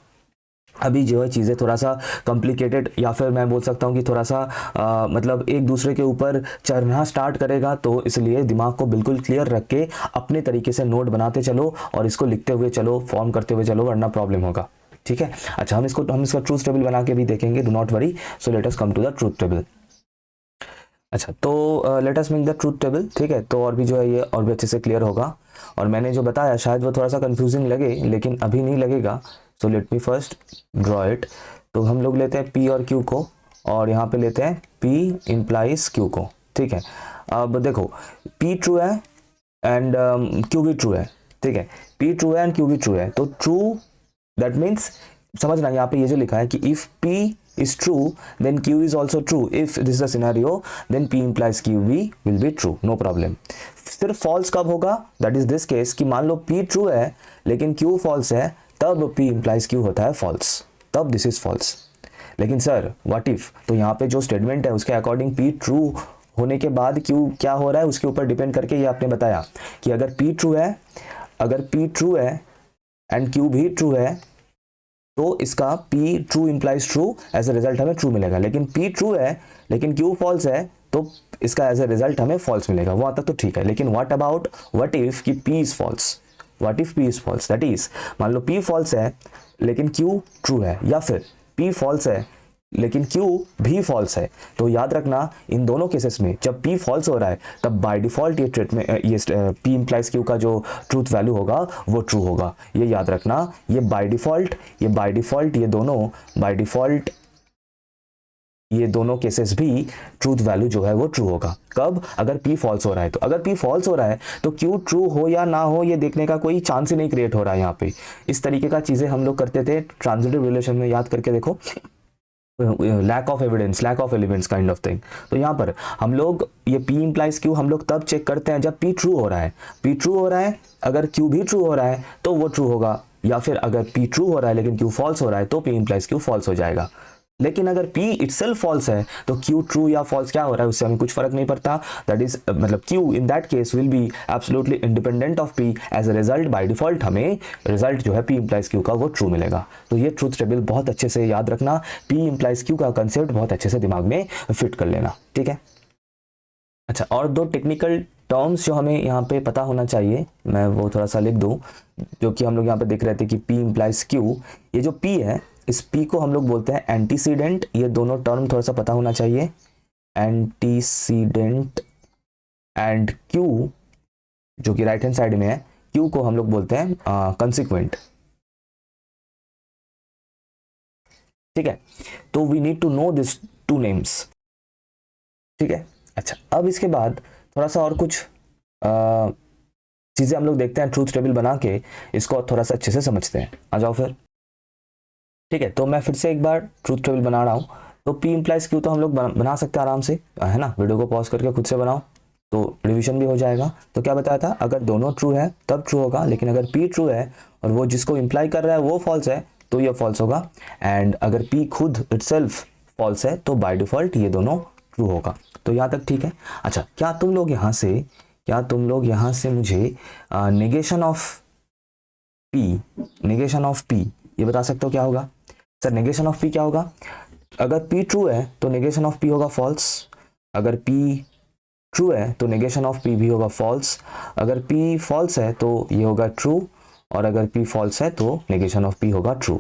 अभी जो है चीज़ें थोड़ा सा कॉम्प्लिकेटेड, या फिर मैं बोल सकता हूँ कि थोड़ा सा मतलब एक दूसरे के ऊपर चढ़ना स्टार्ट करेगा, तो इसलिए दिमाग को बिल्कुल क्लियर रख के अपने तरीके से नोट बनाते चलो और इसको लिखते हुए चलो, फॉर्म करते हुए चलो, वरना प्रॉब्लम होगा, ठीक है। अच्छा हम इसका ट्रूथ टेबल बना के भी देखेंगे, do not worry. So let us come to the truth table. अच्छा तो let us make the truth table, ठीक है। तो और भी जो है ये और भी अच्छे से क्लियर होगा। और मैंने जो बताया शायद वो थोड़ा सा कंफ्यूजिंग लगे, लेकिन अभी नहीं लगेगा। So let me first draw it. तो हम लोग लेते हैं P और Q को, और यहाँ पे लेते हैं P इम्प्लाइज Q को, ठीक है। अब देखो P ट्रू है एंड Q भी ट्रू है, ठीक है। P ट्रू है एंड Q भी ट्रू है, तो ट्रू दैट मीन्स समझना यहाँ पे ये जो लिखा है कि if P is true then Q is also true, if this is the scenario then P implies QB will be true, no problem। सिर्फ false कब होगा, that is this case कि मान लो P true है लेकिन Q false है, तब P implies Q होता है false, तब this is false। लेकिन सर what if, तो यहाँ पे जो स्टेटमेंट है उसके अकॉर्डिंग P true होने के बाद Q क्या हो रहा है उसके ऊपर डिपेंड करके ये आपने बताया कि अगर P true है, अगर P true है एंड Q भी ट्रू है तो इसका P true implies true, as a result हमें ट्रू मिलेगा। लेकिन P ट्रू है लेकिन Q फॉल्स है तो इसका एज ए रिजल्ट हमें फॉल्स मिलेगा। वहां तक तो ठीक है, लेकिन व्हाट इफ कि P is false, what if P is false, that is मान लो P फॉल्स है लेकिन Q ट्रू है, या फिर P फॉल्स है लेकिन Q भी फॉल्स है, तो याद रखना इन दोनों केसेस में जब P फॉल्स हो रहा है तब बाय डिफॉल्ट ये ट्रीटमेंट ये P इंप्लाइज Q का जो ट्रूथ वैल्यू होगा वो ट्रू होगा। ये याद रखना, ये बाय डिफॉल्ट ये दोनों केसेस भी ट्रूथ वैल्यू जो है वो ट्रू होगा। कब, अगर P फॉल्स हो रहा है। तो अगर P फॉल्स हो रहा है तो Q ट्रू हो या ना हो ये देखने का कोई चांस ही नहीं क्रिएट हो रहा है। यहाँ पे इस तरीके का चीजें हम लोग करते थे ट्रांजिटिव रिलेशन में, याद करके देखो, lack of evidence, lack of elements kind of thing. तो यहाँ पर हम लोग ये P इंप्लाइज Q हम लोग तब चेक करते हैं जब P ट्रू हो रहा है। P ट्रू हो रहा है, अगर Q भी ट्रू हो रहा है तो वो ट्रू होगा, या फिर अगर P ट्रू हो रहा है लेकिन Q फॉल्स हो रहा है तो P इंप्लाइज Q फॉल्स हो जाएगा। लेकिन अगर P इटसेल्फ फॉल्स है तो Q ट्रू या फॉल्स क्या हो रहा है उससे हमें कुछ फर्क नहीं पड़ता। दैट इज मतलब Q in that case will be absolutely independent of P, as a result by default हमें रिजल्ट जो है P इंप्लाइज Q का वो ट्रू मिलेगा। तो ये ट्रूथ टेबल बहुत अच्छे से याद रखना, P इंप्लाइज Q का कंसेप्ट बहुत अच्छे से दिमाग में फिट कर लेना, ठीक है। अच्छा, और दो टेक्निकल टर्म्स जो हमें यहाँ पे पता होना चाहिए, मैं वो थोड़ा सा लिख दूँ, जो कि हम लोग यहाँ पे देख रहे थे कि P इंप्लाइज Q, ये जो P है इस P को हम लोग बोलते हैं एंटीसीडेंट। ये दोनों टर्म थोड़ा सा पता होना चाहिए, एंटीसीडेंट एंड Q जो कि राइट हैंड साइड में है, Q को हम लोग बोलते हैं कंसिक्वेंट, ठीक है। तो we need to know this two names, ठीक है। अच्छा, अब इसके बाद थोड़ा सा और कुछ चीजें हम लोग देखते हैं ट्रूथ टेबल बना के, इसको थोड़ा सा अच्छे से समझते हैं। आ जाओ फिर, ठीक है। तो मैं फिर से एक बार ट्रूथ टेबल बना रहा हूँ। तो P इंप्लाइज Q तो हम लोग बना सकते हैं आराम से, है ना। वीडियो को पॉज करके खुद से बनाओ तो रिवीजन भी हो जाएगा। तो क्या बताया था, अगर दोनों ट्रू है तब ट्रू होगा, लेकिन अगर P ट्रू है और वो जिसको इंप्लाई कर रहा है वो फॉल्स है तो ये फॉल्स होगा, एंड अगर P खुद इटसेल्फ फॉल्स है तो बाय डिफॉल्ट ये दोनों ट्रू होगा। तो यहाँ तक ठीक है। अच्छा, क्या तुम लोग यहाँ से मुझे नेगेशन ऑफ P ये बता सकते हो क्या होगा? सर नेगेशन ऑफ P क्या होगा? अगर P ट्रू है तो नेगेशन ऑफ P होगा फॉल्स, अगर P ट्रू है तो नेगेशन ऑफ P भी होगा फॉल्स, अगर P फॉल्स है तो ये होगा ट्रू, और अगर P फॉल्स है तो नेगेशन ऑफ P होगा ट्रू।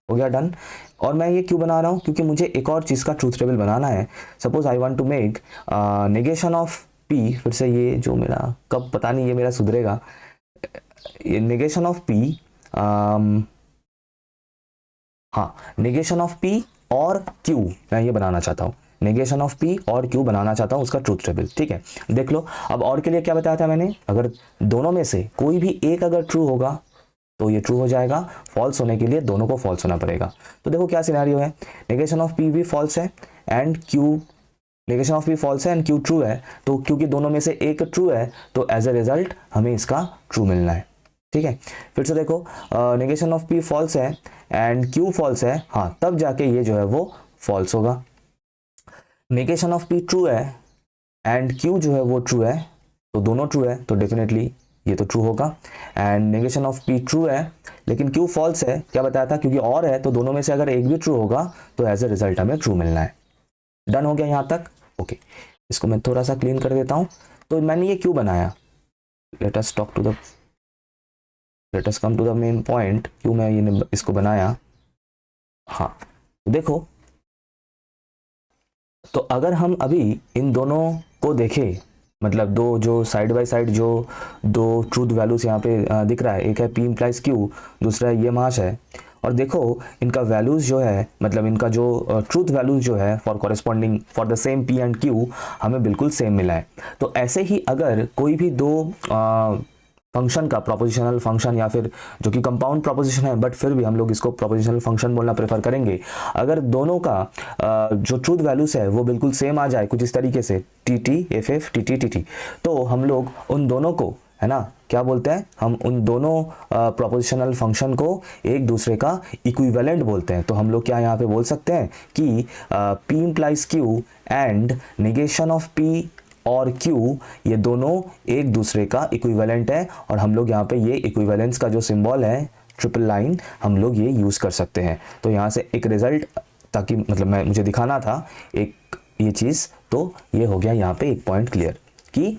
हो गया, डन। और मैं ये क्यों बना रहा हूँ, क्योंकि मुझे एक और चीज़ का ट्रूथ टेबल बनाना है। Suppose I want to make negation of P, फिर से ये जो मेरा कब पता नहीं ये मेरा सुधरेगा, नेगेशन ऑफ P, हाँ नेगेशन ऑफ P और Q मैं ये बनाना चाहता हूँ, नेगेशन ऑफ P और Q बनाना चाहता हूँ उसका ट्रूथ टेबल, ठीक है। देख लो, अब और के लिए क्या बताया था मैंने, अगर दोनों में से कोई भी एक अगर ट्रू होगा तो ये ट्रू हो जाएगा, फॉल्स होने के लिए दोनों को फॉल्स होना पड़ेगा। तो देखो क्या सिनेरियो है, नेगेशन ऑफ P भी फॉल्स है and Q, negation of P false है एंड Q ट्रू है, तो क्योंकि दोनों में से एक ट्रू है तो एज ए रिजल्ट हमें इसका ट्रू मिलना है, ठीक है। फिर से देखो, नेगेशन ऑफ P फॉल्स है एंड Q फॉल्स है, हाँ तब जाके ये जो है वो फॉल्स होगा। नेगेशन ऑफ P ट्रू है एंड Q जो है वो ट्रू है, तो दोनों ट्रू है तो डेफिनेटली ये तो ट्रू होगा। And negation of P true है लेकिन Q फॉल्स है, क्या बताया था, क्योंकि और है तो दोनों में से अगर एक भी ट्रू होगा तो एज ए रिजल्ट हमें ट्रू मिलना है। डन हो गया यहाँ तक, ओके। इसको मैं थोड़ा सा क्लीन कर देता हूँ। तो मैंने ये क्यों बनाया, let us come to the main point, क्यों मैं ये इसको बनाया। हाँ देखो, तो अगर हम अभी इन दोनों को देखें, मतलब दो जो साइड बाय साइड जो दो ट्रूथ वैल्यूज यहाँ पे दिख रहा है, एक है P इम्प्लाइज Q, दूसरा ये मास है। और देखो इनका वैल्यूज़ जो है, मतलब इनका जो ट्रूथ वैल्यूज़ जो है for corresponding for the same P and Q हमें बिल्कुल सेम मिला है। तो ऐसे ही अगर कोई भी दो फंक्शन का प्रोपोजिशनल फंक्शन या फिर जो कि कंपाउंड प्रोपोजिशन है, बट फिर भी हम लोग इसको प्रोपोजिशनल फंक्शन बोलना प्रेफर करेंगे, अगर दोनों का जो ट्रूथ वैल्यूज है वो बिल्कुल सेम आ जाए कुछ इस तरीके से TT FF TT TT, तो हम लोग उन दोनों को, है ना, क्या बोलते हैं, हम उन दोनों प्रोपोजिशनल फंक्शन को एक दूसरे का इक्विवेलेंट बोलते हैं। तो हम लोग क्या यहाँ पे बोल सकते हैं कि P implies Q and negation of P और Q ये दोनों एक दूसरे का इक्विवेलेंट है, और हम लोग यहाँ पे ये इक्विवेलेंस का जो सिंबल है ट्रिपल लाइन हम लोग ये यूज़ कर सकते हैं। तो यहाँ से एक रिजल्ट, ताकि मतलब मुझे दिखाना था एक ये चीज़, तो ये हो गया यहाँ पे एक पॉइंट क्लियर कि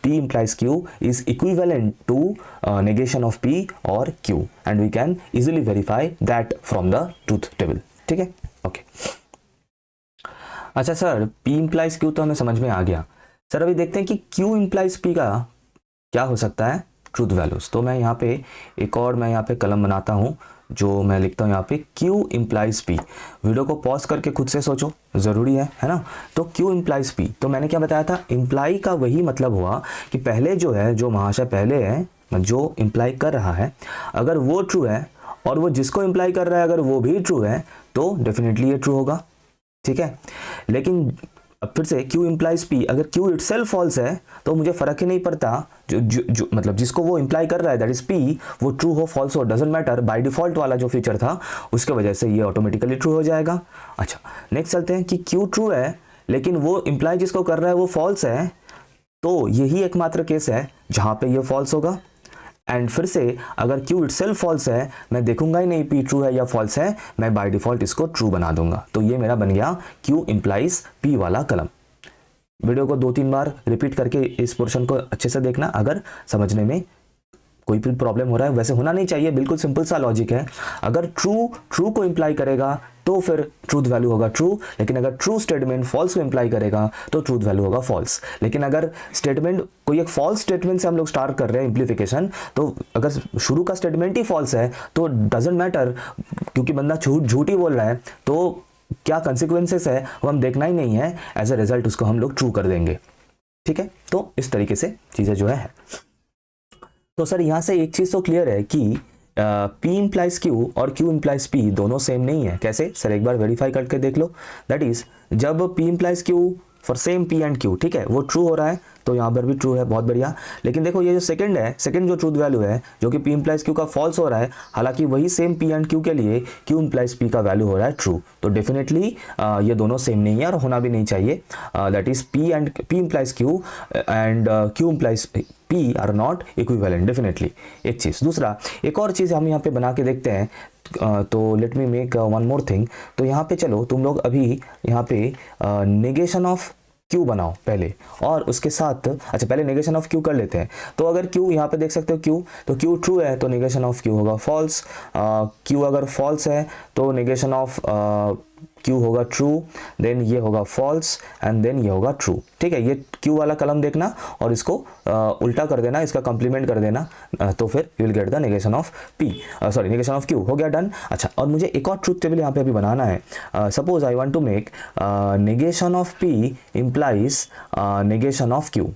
P implies Q is equivalent to negation of P और Q, and we can easily verify that from the truth table। ठीक है, ओके। अच्छा सर, P implies Q तो हमें समझ में आ गया। सर अभी देखते हैं कि Q implies P का क्या हो सकता है ट्रूथ वैल्यूज। तो मैं यहाँ पे एक और मैं यहाँ पे कलम बनाता हूँ, जो मैं लिखता हूँ यहाँ पे Q implies P। वीडियो को पॉज करके खुद से सोचो, ज़रूरी है ना। तो Q implies P, तो मैंने क्या बताया था, इम्प्लाई का वही मतलब हुआ कि पहले जो है, जो महाशय पहले है जो इम्प्लाई कर रहा है, अगर वो ट्रू है और वो जिसको इम्प्लाई कर रहा है अगर वो भी ट्रू है तो डेफिनेटली ये ट्रू होगा। ठीक है, लेकिन अब फिर से Q implies P, अगर Q इटसेल्फ फॉल्स है तो मुझे फ़र्क ही नहीं पड़ता, जो मतलब जिसको वो इम्प्लाई कर रहा है दैट इज P, वो ट्रू हो फॉल्स हो डजेंट मैटर, बाय डिफ़ॉल्ट वाला जो फीचर था उसके वजह से ये ऑटोमेटिकली ट्रू हो जाएगा। अच्छा नेक्स्ट चलते हैं कि Q ट्रू है लेकिन वो इम्प्लाई जिसको कर रहा है वो फॉल्स है, तो यही एकमात्र केस है जहाँ पे ये फॉल्स होगा। एंड फिर से अगर Q इटसेल्फ फॉल्स है, मैं देखूंगा ही नहीं P ट्रू है या फॉल्स है, मैं बाय डिफ़ॉल्ट इसको ट्रू बना दूंगा। तो ये मेरा बन गया Q इम्प्लाइज P वाला कलम। वीडियो को 2-3 बार रिपीट करके इस पोर्शन को अच्छे से देखना अगर समझने में कोई भी प्रॉब्लम हो रहा है। वैसे होना नहीं चाहिए, बिल्कुल सिंपल सा लॉजिक है। अगर ट्रू को इम्प्लाई करेगा तो फिर ट्रूथ वैल्यू होगा ट्रू, लेकिन अगर ट्रू स्टेटमेंट फॉल्स को इम्प्लाई करेगा तो ट्रूथ वैल्यू होगा फॉल्स। लेकिन अगर स्टेटमेंट कोई एक फॉल्स स्टेटमेंट से हम लोग स्टार्ट कर रहे हैं इम्प्लीफिकेशन, तो अगर शुरू का स्टेटमेंट ही फॉल्स है तो डजेंट मैटर, क्योंकि बंदा झूठ ही बोल रहा है, तो क्या कंसिक्वेंसेस है वो हम देखना ही नहीं है, एज अ रिजल्ट उसको हम लोग ट्रू कर देंगे। ठीक है, तो इस तरीके से चीज़ें जो है। तो सर यहाँ से एक चीज़ तो क्लियर है कि P इम्प्लाइज Q और Q इम्प्लाइज P दोनों सेम नहीं है। कैसे सर, एक बार वेरीफाई करके देख लो। दैट इज जब P implies Q for same P and Q, ठीक है, वो ट्रू हो रहा है तो यहाँ पर भी ट्रू है, बहुत बढ़िया। लेकिन देखो ये जो सेकंड है, सेकंड जो ट्रूथ वैल्यू है जो कि P इम्प्लाइज Q का फॉल्स हो रहा है, हालांकि वही सेम P एंड Q के लिए Q इम्प्लाइज P का वैल्यू हो रहा है ट्रू। तो डेफिनेटली ये दोनों सेम नहीं है और होना भी नहीं चाहिए। That is P implies Q and Q implies P are not equivalent definitely. एक चीज़, दूसरा एक और चीज़ हम यहाँ पे बना के देखते हैं। तो let me make one more thing. तो यहाँ पे चलो तुम लोग अभी यहाँ पे नेगेशन ऑफ Q बनाओ पहले, और उसके साथ अच्छा पहले नेगेशन ऑफ Q कर लेते हैं। तो अगर Q यहाँ पे देख सकते हो Q, तो Q ट्रू है तो नेगेशन ऑफ Q होगा फॉल्स। Q अगर फॉल्स है तो नेगेशन ऑफ Q होगा ट्रू, देन ये होगा फॉल्स एंड देन ये होगा ट्रू। ठीक है, ये Q वाला कलम देखना और इसको उल्टा कर देना, इसका कॉम्प्लीमेंट कर देना, तो फिर you will get the negation of P, sorry negation of Q। हो गया डन। अच्छा, और मुझे एक और ट्रूथ टेबल यहाँ पे अभी बनाना है। Suppose I want to make negation of P implies negation of Q,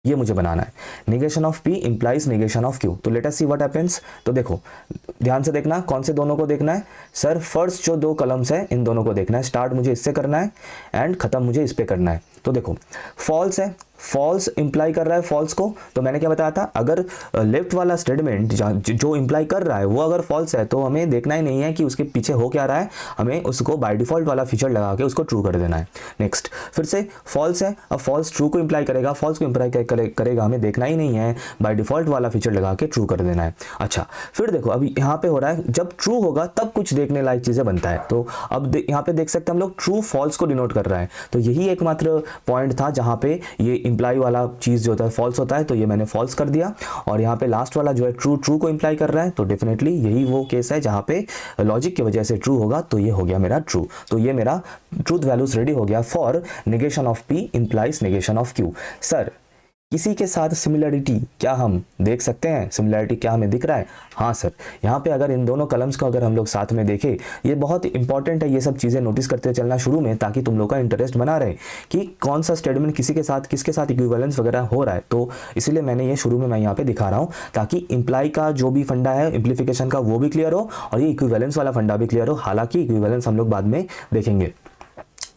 ये मुझे बनाना है। Negation of P implies negation of Q। तो let us see what happens. तो देखो ध्यान से देखना, कौन से दोनों को देखना है सर, फर्स्ट जो दो कलम्स है इन दोनों को देखना है। स्टार्ट मुझे इससे करना है एंड खत्म मुझे इस पे करना है। तो देखो फॉल्स है, फॉल्स इंप्लाई कर रहा है फॉल्स को, तो मैंने क्या बताया था, अगर लेफ्ट वाला स्टेटमेंट जो इंप्लाई कर रहा है वो अगर फॉल्स है तो हमें देखना ही नहीं है कि उसके पीछे हो क्या रहा है, हमें उसको बाय डिफॉल्ट वाला फीचर लगा के उसको ट्रू कर देना है। नेक्स्ट फिर से फॉल्स है, अब फॉल्स ट्रू को इंप्लाई करेगा, फॉल्स को इंप्लाई करेगा, हमें देखना ही नहीं है, बाय डिफॉल्ट वाला फीचर लगा के ट्रू कर देना है। अच्छा फिर देखो अभी यहाँ पे हो रहा है, जब ट्रू होगा तब कुछ देखने लायक चीज़ें बनता है। तो अब यहाँ पे देख सकते हैं हम लोग ट्रू फॉल्स को डिनोट कर रहा है, तो यही एकमात्र पॉइंट था जहाँ पे ये इंप्लाई वाला चीज़ जो होता है फॉल्स होता है, तो ये मैंने फॉल्स कर दिया। और यहाँ पे लास्ट वाला जो है ट्रू, ट्रू को इंप्लाई कर रहा है, तो डेफिनेटली यही वो केस है जहाँ पे लॉजिक की वजह से ट्रू होगा, तो ये हो गया मेरा ट्रू। तो ये मेरा ट्रूथ वैल्यूज रेडी हो गया for negation of P implies negation of Q। Sir किसी के साथ सिमिलरिटी क्या हम देख सकते हैं, सिमिलरिटी क्या हमें दिख रहा है? हाँ सर, यहाँ पे अगर इन दोनों कलम्स को अगर हम लोग साथ में देखें, ये बहुत इंपॉर्टेंट है ये सब चीज़ें नोटिस करते चलना शुरू में, ताकि तुम लोग का इंटरेस्ट बना रहे कि कौन सा स्टेटमेंट किसी के साथ किसके साथ इक्विवेलेंस वगैरह हो रहा है। तो इसलिए मैंने ये शुरू में मैं यहाँ पे दिखा रहा हूँ, ताकि इम्प्लाई का जो भी फंडा है इम्प्लीफिकेशन का वो भी क्लियर हो और ये इक्विवेलेंस वाला फंडा भी क्लियर हो। हालांकि इक्विवेलेंस हम लोग बाद में देखेंगे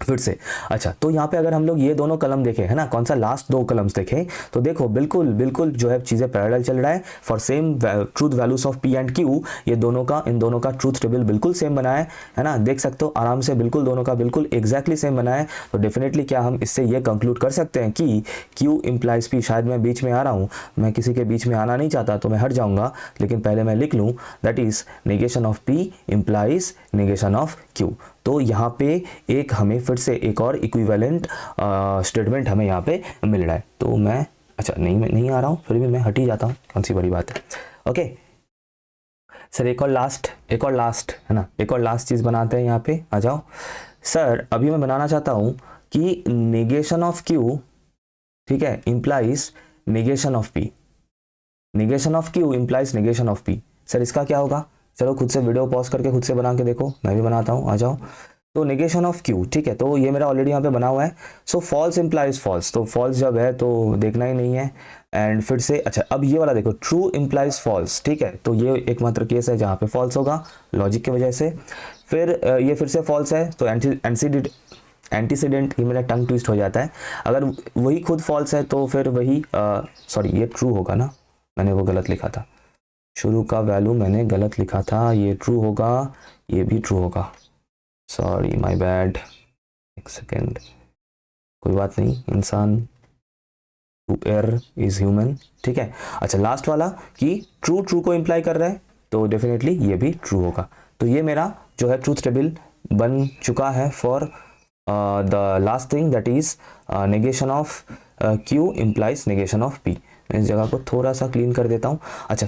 फिर से। अच्छा, तो यहाँ पे अगर हम लोग ये दोनों कलम देखें, है ना, कौन सा लास्ट दो कलम्स देखें, तो देखो बिल्कुल बिल्कुल जो है चीज़ें पैरेलल चल रहा है। For same truth values of P and Q, ये दोनों का इन दोनों का ट्रूथ टेबल बिल्कुल सेम बना है ना, देख सकते हो आराम से, बिल्कुल दोनों का बिल्कुल एग्जैक्टली सेम बना है। तो डेफिनेटली क्या हम इससे ये कंक्लूड कर सकते हैं कि क्यू इम्प्लाइज पी। शायद मैं बीच में आ रहा हूँ, मैं किसी के बीच में आना नहीं चाहता तो मैं हट जाऊँगा, लेकिन पहले मैं लिख लूँ that is negation of P implies negation of Q. तो यहाँ पे एक हमें फिर से एक और इक्विवेलेंट स्टेटमेंट हमें यहाँ पे मिल रहा है। तो मैं अच्छा नहीं आ रहा हूँ, फिर भी मैं हट ही जाता हूँ, कौन सी बड़ी बात है। ओके सर, एक और लास्ट है ना, एक और लास्ट चीज़ बनाते हैं। यहाँ पे आ जाओ सर, अभी मैं बनाना चाहता हूँ कि नेगेशन ऑफ क्यू, ठीक है, implies negation of P. Negation of Q implies negation of P. Sir इसका क्या होगा? चलो खुद से वीडियो पॉज करके खुद से बना के देखो, मैं भी बनाता हूँ, आ जाओ। तो नेगेशन ऑफ क्यू, ठीक है, तो ये मेरा ऑलरेडी यहाँ पे बना हुआ है। सो फॉल्स इम्प्लाइज फॉल्स, तो फॉल्स जब है तो देखना ही नहीं है। एंड फिर से अच्छा, अब ये वाला देखो, ट्रू इम्प्लाइज फॉल्स, ठीक है, तो ये एकमात्र केस है जहाँ पे फॉल्स होगा लॉजिक की वजह से। फिर ये फिर से फॉल्स है, तो एंटीसीडेंट, ये मेरा टंग ट्विस्ट हो जाता है। अगर वही खुद फॉल्स है तो फिर वही सॉरी ये ट्रू होगा ना, मैंने वो गलत लिखा था, शुरू का वैल्यू मैंने गलत लिखा था, ये ट्रू होगा, ये भी ट्रू होगा, सॉरी माय बैड, एक सेकेंड, कोई बात नहीं, इंसान टू एयर इज ह्यूमन, ठीक है। अच्छा लास्ट वाला कि ट्रू को इम्प्लाई कर रहा है, तो डेफिनेटली ये भी ट्रू होगा। तो ये मेरा जो है ट्रूथ टेबल बन चुका है for the last thing that is negation of Q implies negation of P. मैं इस जगह को थोड़ा सा क्लीन कर देता हूँ। अच्छा,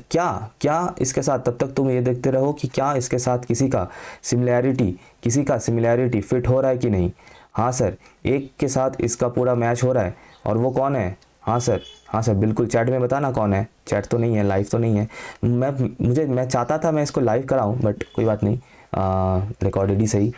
क्या इसके साथ, तब तक तुम ये देखते रहो कि क्या इसके साथ किसी का सिमिलैरिटी फिट हो रहा है कि नहीं। हाँ सर, एक के साथ इसका पूरा मैच हो रहा है, और वो कौन है? हाँ सर बिल्कुल, चैट में बताना कौन है। चैट तो नहीं है, लाइव तो नहीं है। मैं चाहता था मैं इसको लाइव कराऊं, बट कोई बात नहीं, रिकॉर्डेड ही सही।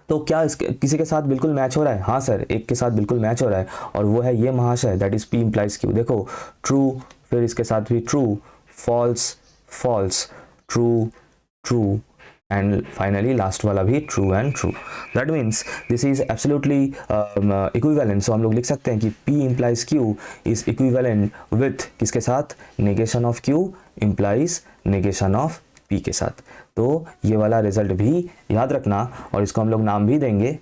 तो क्या इसके किसी के साथ बिल्कुल मैच हो रहा है? हाँ सर, एक के साथ बिल्कुल मैच हो रहा है, और वो है ये महाशय, that is P implies Q. देखो ट्रू, फिर इसके साथ भी true, false, true and finally last वाला भी true and true. That means this is absolutely equivalent. So हम लोग लिख सकते हैं कि P implies Q is equivalent with किसके साथ? Negation of Q implies negation of P के साथ। तो ये वाला रिजल्ट भी याद रखना, और इसको हम लोग नाम भी देंगे।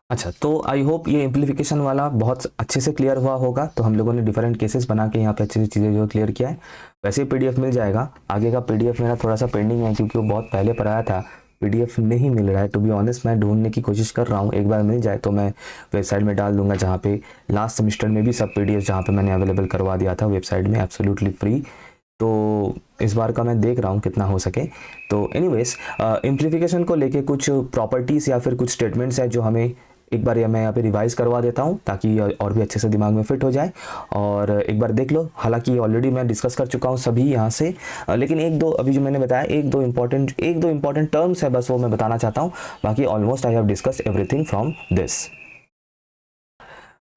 अच्छा, तो आई होप ये इम्प्लीफिकेशन वाला बहुत अच्छे से क्लियर हुआ होगा। तो हम लोगों ने डिफरेंट केसेस बना के यहाँ पे अच्छी चीज़ें जो क्लियर किया है। वैसे पीडीएफ मिल जाएगा, आगे का पीडीएफ मेरा थोड़ा सा पेंडिंग है, क्योंकि वो बहुत पहले पर आया था, पीडीएफ नहीं मिल रहा है। टू बी ऑनेस्ट मैं ढूंढने की कोशिश कर रहा हूँ, एक बार मिल जाए तो मैं वेबसाइट में डाल दूंगा, जहाँ पे लास्ट सेमेस्टर में भी सब पीडीएफ जहाँ पे मैंने अवेलेबल करवा दिया था वेबसाइट में एब्सोल्युटली फ्री। तो इस बार का मैं देख रहा हूँ कितना हो सके। तो एनीवेज इम्प्लीफिकेशन को लेके कुछ प्रॉपर्टीज़ या फिर कुछ स्टेटमेंट्स हैं जो हमें एक बार मैं यहाँ पे रिवाइज करवा देता हूँ, ताकि और भी अच्छे से दिमाग में फिट हो जाए, और एक बार देख लो। हालांकि ऑलरेडी मैं डिस्कस कर चुका हूँ सभी यहाँ से, लेकिन एक दो अभी जो मैंने बताया, एक दो इम्पॉर्टेंट टर्म्स है बस, वो मैं बताना चाहता हूँ। बाकी almost I have discussed everything from this.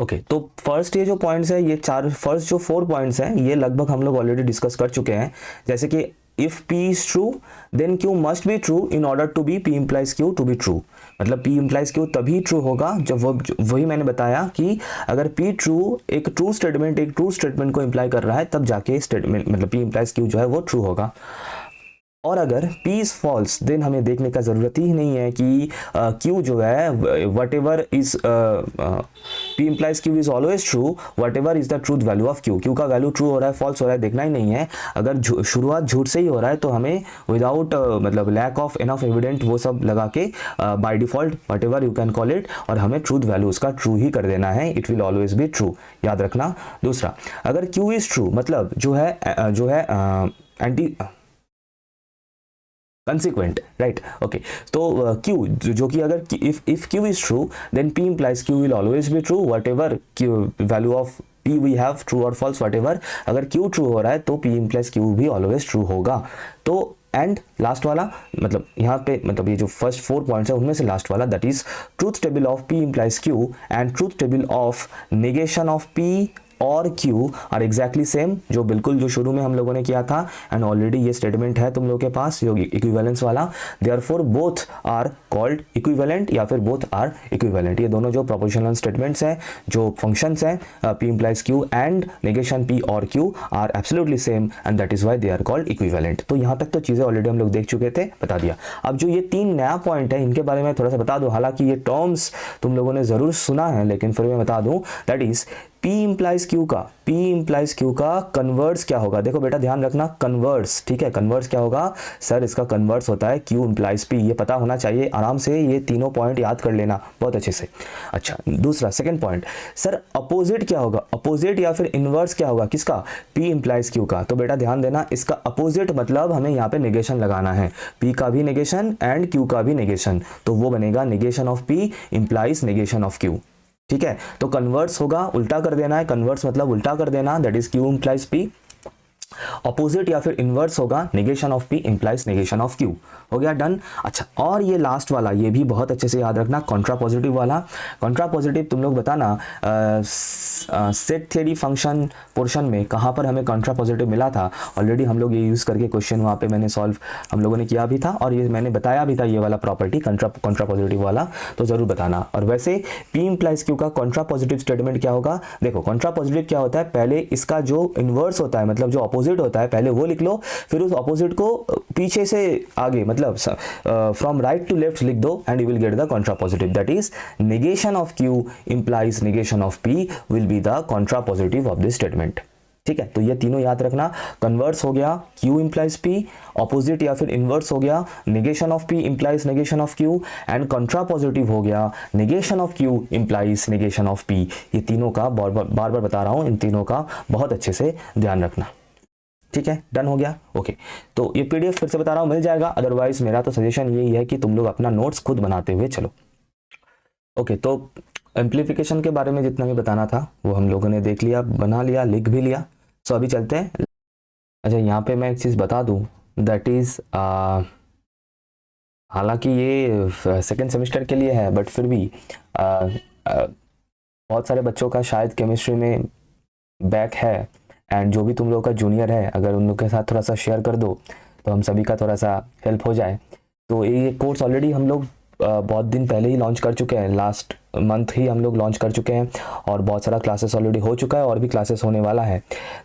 Okay, तो फर्स्ट ये जो पॉइंट्स है, ये फर्स्ट जो 4 पॉइंट्स हैं, ये लगभग हम लोग ऑलरेडी डिस्कस कर चुके हैं। जैसे कि if P is true then Q must be true in order to be P implies Q to be true. मतलब P इम्प्लाइज Q तभी ट्रू होगा जब वही मैंने बताया कि अगर P ट्रू, एक ट्रू स्टेटमेंट को इम्प्लाई कर रहा है, तब जाके स्टेटमेंट मतलब P इम्प्लाइज Q जो है वो ट्रू होगा। और अगर P इज फॉल्स देन हमें देखने का ज़रूरत ही नहीं है कि Q जो है what ever is P implies Q is always true what ever is the truth value of Q का वैल्यू ट्रू हो रहा है फॉल्स हो रहा है देखना ही नहीं है। अगर शुरुआत झूठ से ही हो रहा है तो हमें विदाउट मतलब लैक ऑफ इनफ एविडेंट वो सब लगा के by default what ever you can call it, और हमें ट्रूथ वैल्यू उसका ट्रू ही कर देना है। It will always be true, याद रखना। दूसरा, अगर Q इज ट्रू मतलब जो है कंसिक्वेंट, राइट, ओके। तो क्यू जो कि अगर if Q is true then P implies Q will always be true whatever value of P we have, true और फॉल्स वट एवर। अगर क्यू ट्रू हो रहा है तो पी इम्प्लाइज क्यू भी ऑलवेज ट्रू होगा। तो एंड लास्ट वाला मतलब यहाँ पे मतलब ये जो फर्स्ट 4 पॉइंट्स है उनमें से लास्ट वाला that is truth table of P implies Q and truth table of negation of P और Q आर एग्जैक्टली सेम, जो बिल्कुल जो शुरू में हम लोगों ने किया था। एंड ऑलरेडी ये स्टेटमेंट है तुम लोगों के पास जो इक्विवेलेंस वाला, therefore both are called equivalent या फिर बोथ आर इक्विवेलेंट। ये दोनों जो प्रोपोर्शनल स्टेटमेंट्स हैं, जो फंक्शंस हैं, P implies Q and negation P और Q are absolutely same and that is why they are called equivalent. तो यहाँ तक तो चीज़ें ऑलरेडी हम लोग देख चुके थे, बता दिया। अब जो ये 3 नया पॉइंट है इनके बारे में थोड़ा सा बता दो। हालांकि ये टर्म्स तुम लोगों ने ज़रूर सुना है लेकिन फिर मैं बता दूँ, that is P implies Q का कन्वर्स क्या होगा। देखो बेटा ध्यान रखना, कन्वर्स, ठीक है, कन्वर्स क्या होगा सर, इसका कन्वर्स होता है Q implies P। ये पता होना चाहिए आराम से, ये तीनों पॉइंट याद कर लेना बहुत अच्छे से। अच्छा, दूसरा सेकंड पॉइंट, सर अपोजिट क्या होगा, अपोजिट या फिर इनवर्स क्या होगा किसका, P implies Q का। तो बेटा ध्यान देना, इसका अपोजिट मतलब हमें यहाँ पे नेगेशन लगाना है, P का भी नेगेशन एंड Q का भी नेगेशन, तो वो बनेगा negation of P implies negation of Q। ठीक है, तो कन्वर्स होगा, उल्टा कर देना है, कन्वर्स मतलब उल्टा कर देना, that is Q implies P। Opposite या फिर इनवर्स होगा negation of P implies negation of Q। हो गया, डन। अच्छा, और ये लास्ट वाला ये भी बहुत अच्छे से याद रखना, कॉन्ट्रा पॉजिटिव वाला। कॉन्ट्रा पॉजिटिव तुम लोग बताना सेट थ्योरी फंक्शन पोर्शन में कहाँ पर हमें कॉन्ट्रा पॉजिटिव मिला था। ऑलरेडी हम लोग ये यूज़ करके क्वेश्चन वहाँ पे मैंने सॉल्व हम लोगों ने किया भी था और ये मैंने बताया भी था, ये वाला प्रॉपर्टी कॉन्ट्रा पॉजिटिव वाला, तो ज़रूर बताना। और वैसे P implies Q का कॉन्ट्रा पॉजिटिव स्टेटमेंट क्या होगा, देखो कॉन्ट्रा पॉजिटिव क्या होता है, पहले इसका जो इनवर्स होता है मतलब जो अपोजिट होता है पहले वो लिख लो, फिर उस अपोजिट को पीछे से आगे मतलब फ्रॉम राइट टू लेफ्ट लिख दो and you will get the Contra positive, that is negation of Q implies negation of P will be the Contra positive of this statement. ठीक है, तो ये तीनों याद रखना, कन्वर्स हो गया Q implies P, ऑपोजिट या फिर इनवर्स हो गया negation of P implies negation of Q, and Contra positive हो गया negation of Q implies negation of P। ये तीनों का बार बार बता रहा हूँ, इन तीनों का बहुत अच्छे से ध्यान रखना। ठीक है, डन हो गया, ओके। तो ये PDF फिर से बता रहा हूँ मिल जाएगा, अदरवाइज मेरा तो सजेशन यही है कि तुम लोग अपना नोट्स खुद बनाते हुए चलो। ओके, तो एम्प्लीफिकेशन के बारे में जितना भी बताना था वो हम लोगों ने देख लिया, बना लिया, लिख भी लिया। सो अभी चलते हैं। अच्छा, यहाँ पे मैं एक चीज़ बता दूँ, दैट इज़ हालांकि ये सेकेंड सेमेस्टर के लिए है बट फिर भी बहुत सारे बच्चों का शायद केमिस्ट्री में बैक है, एंड जो भी तुम लोगों का जूनियर है अगर उन लोग के साथ थोड़ा सा शेयर कर दो तो हम सभी का थोड़ा सा हेल्प हो जाए। तो ये कोर्स ऑलरेडी हम लोग बहुत दिन पहले ही लॉन्च कर चुके हैं, लास्ट मंथ ही हम लोग लॉन्च कर चुके हैं और बहुत सारा क्लासेस ऑलरेडी हो चुका है और भी क्लासेस होने वाला है।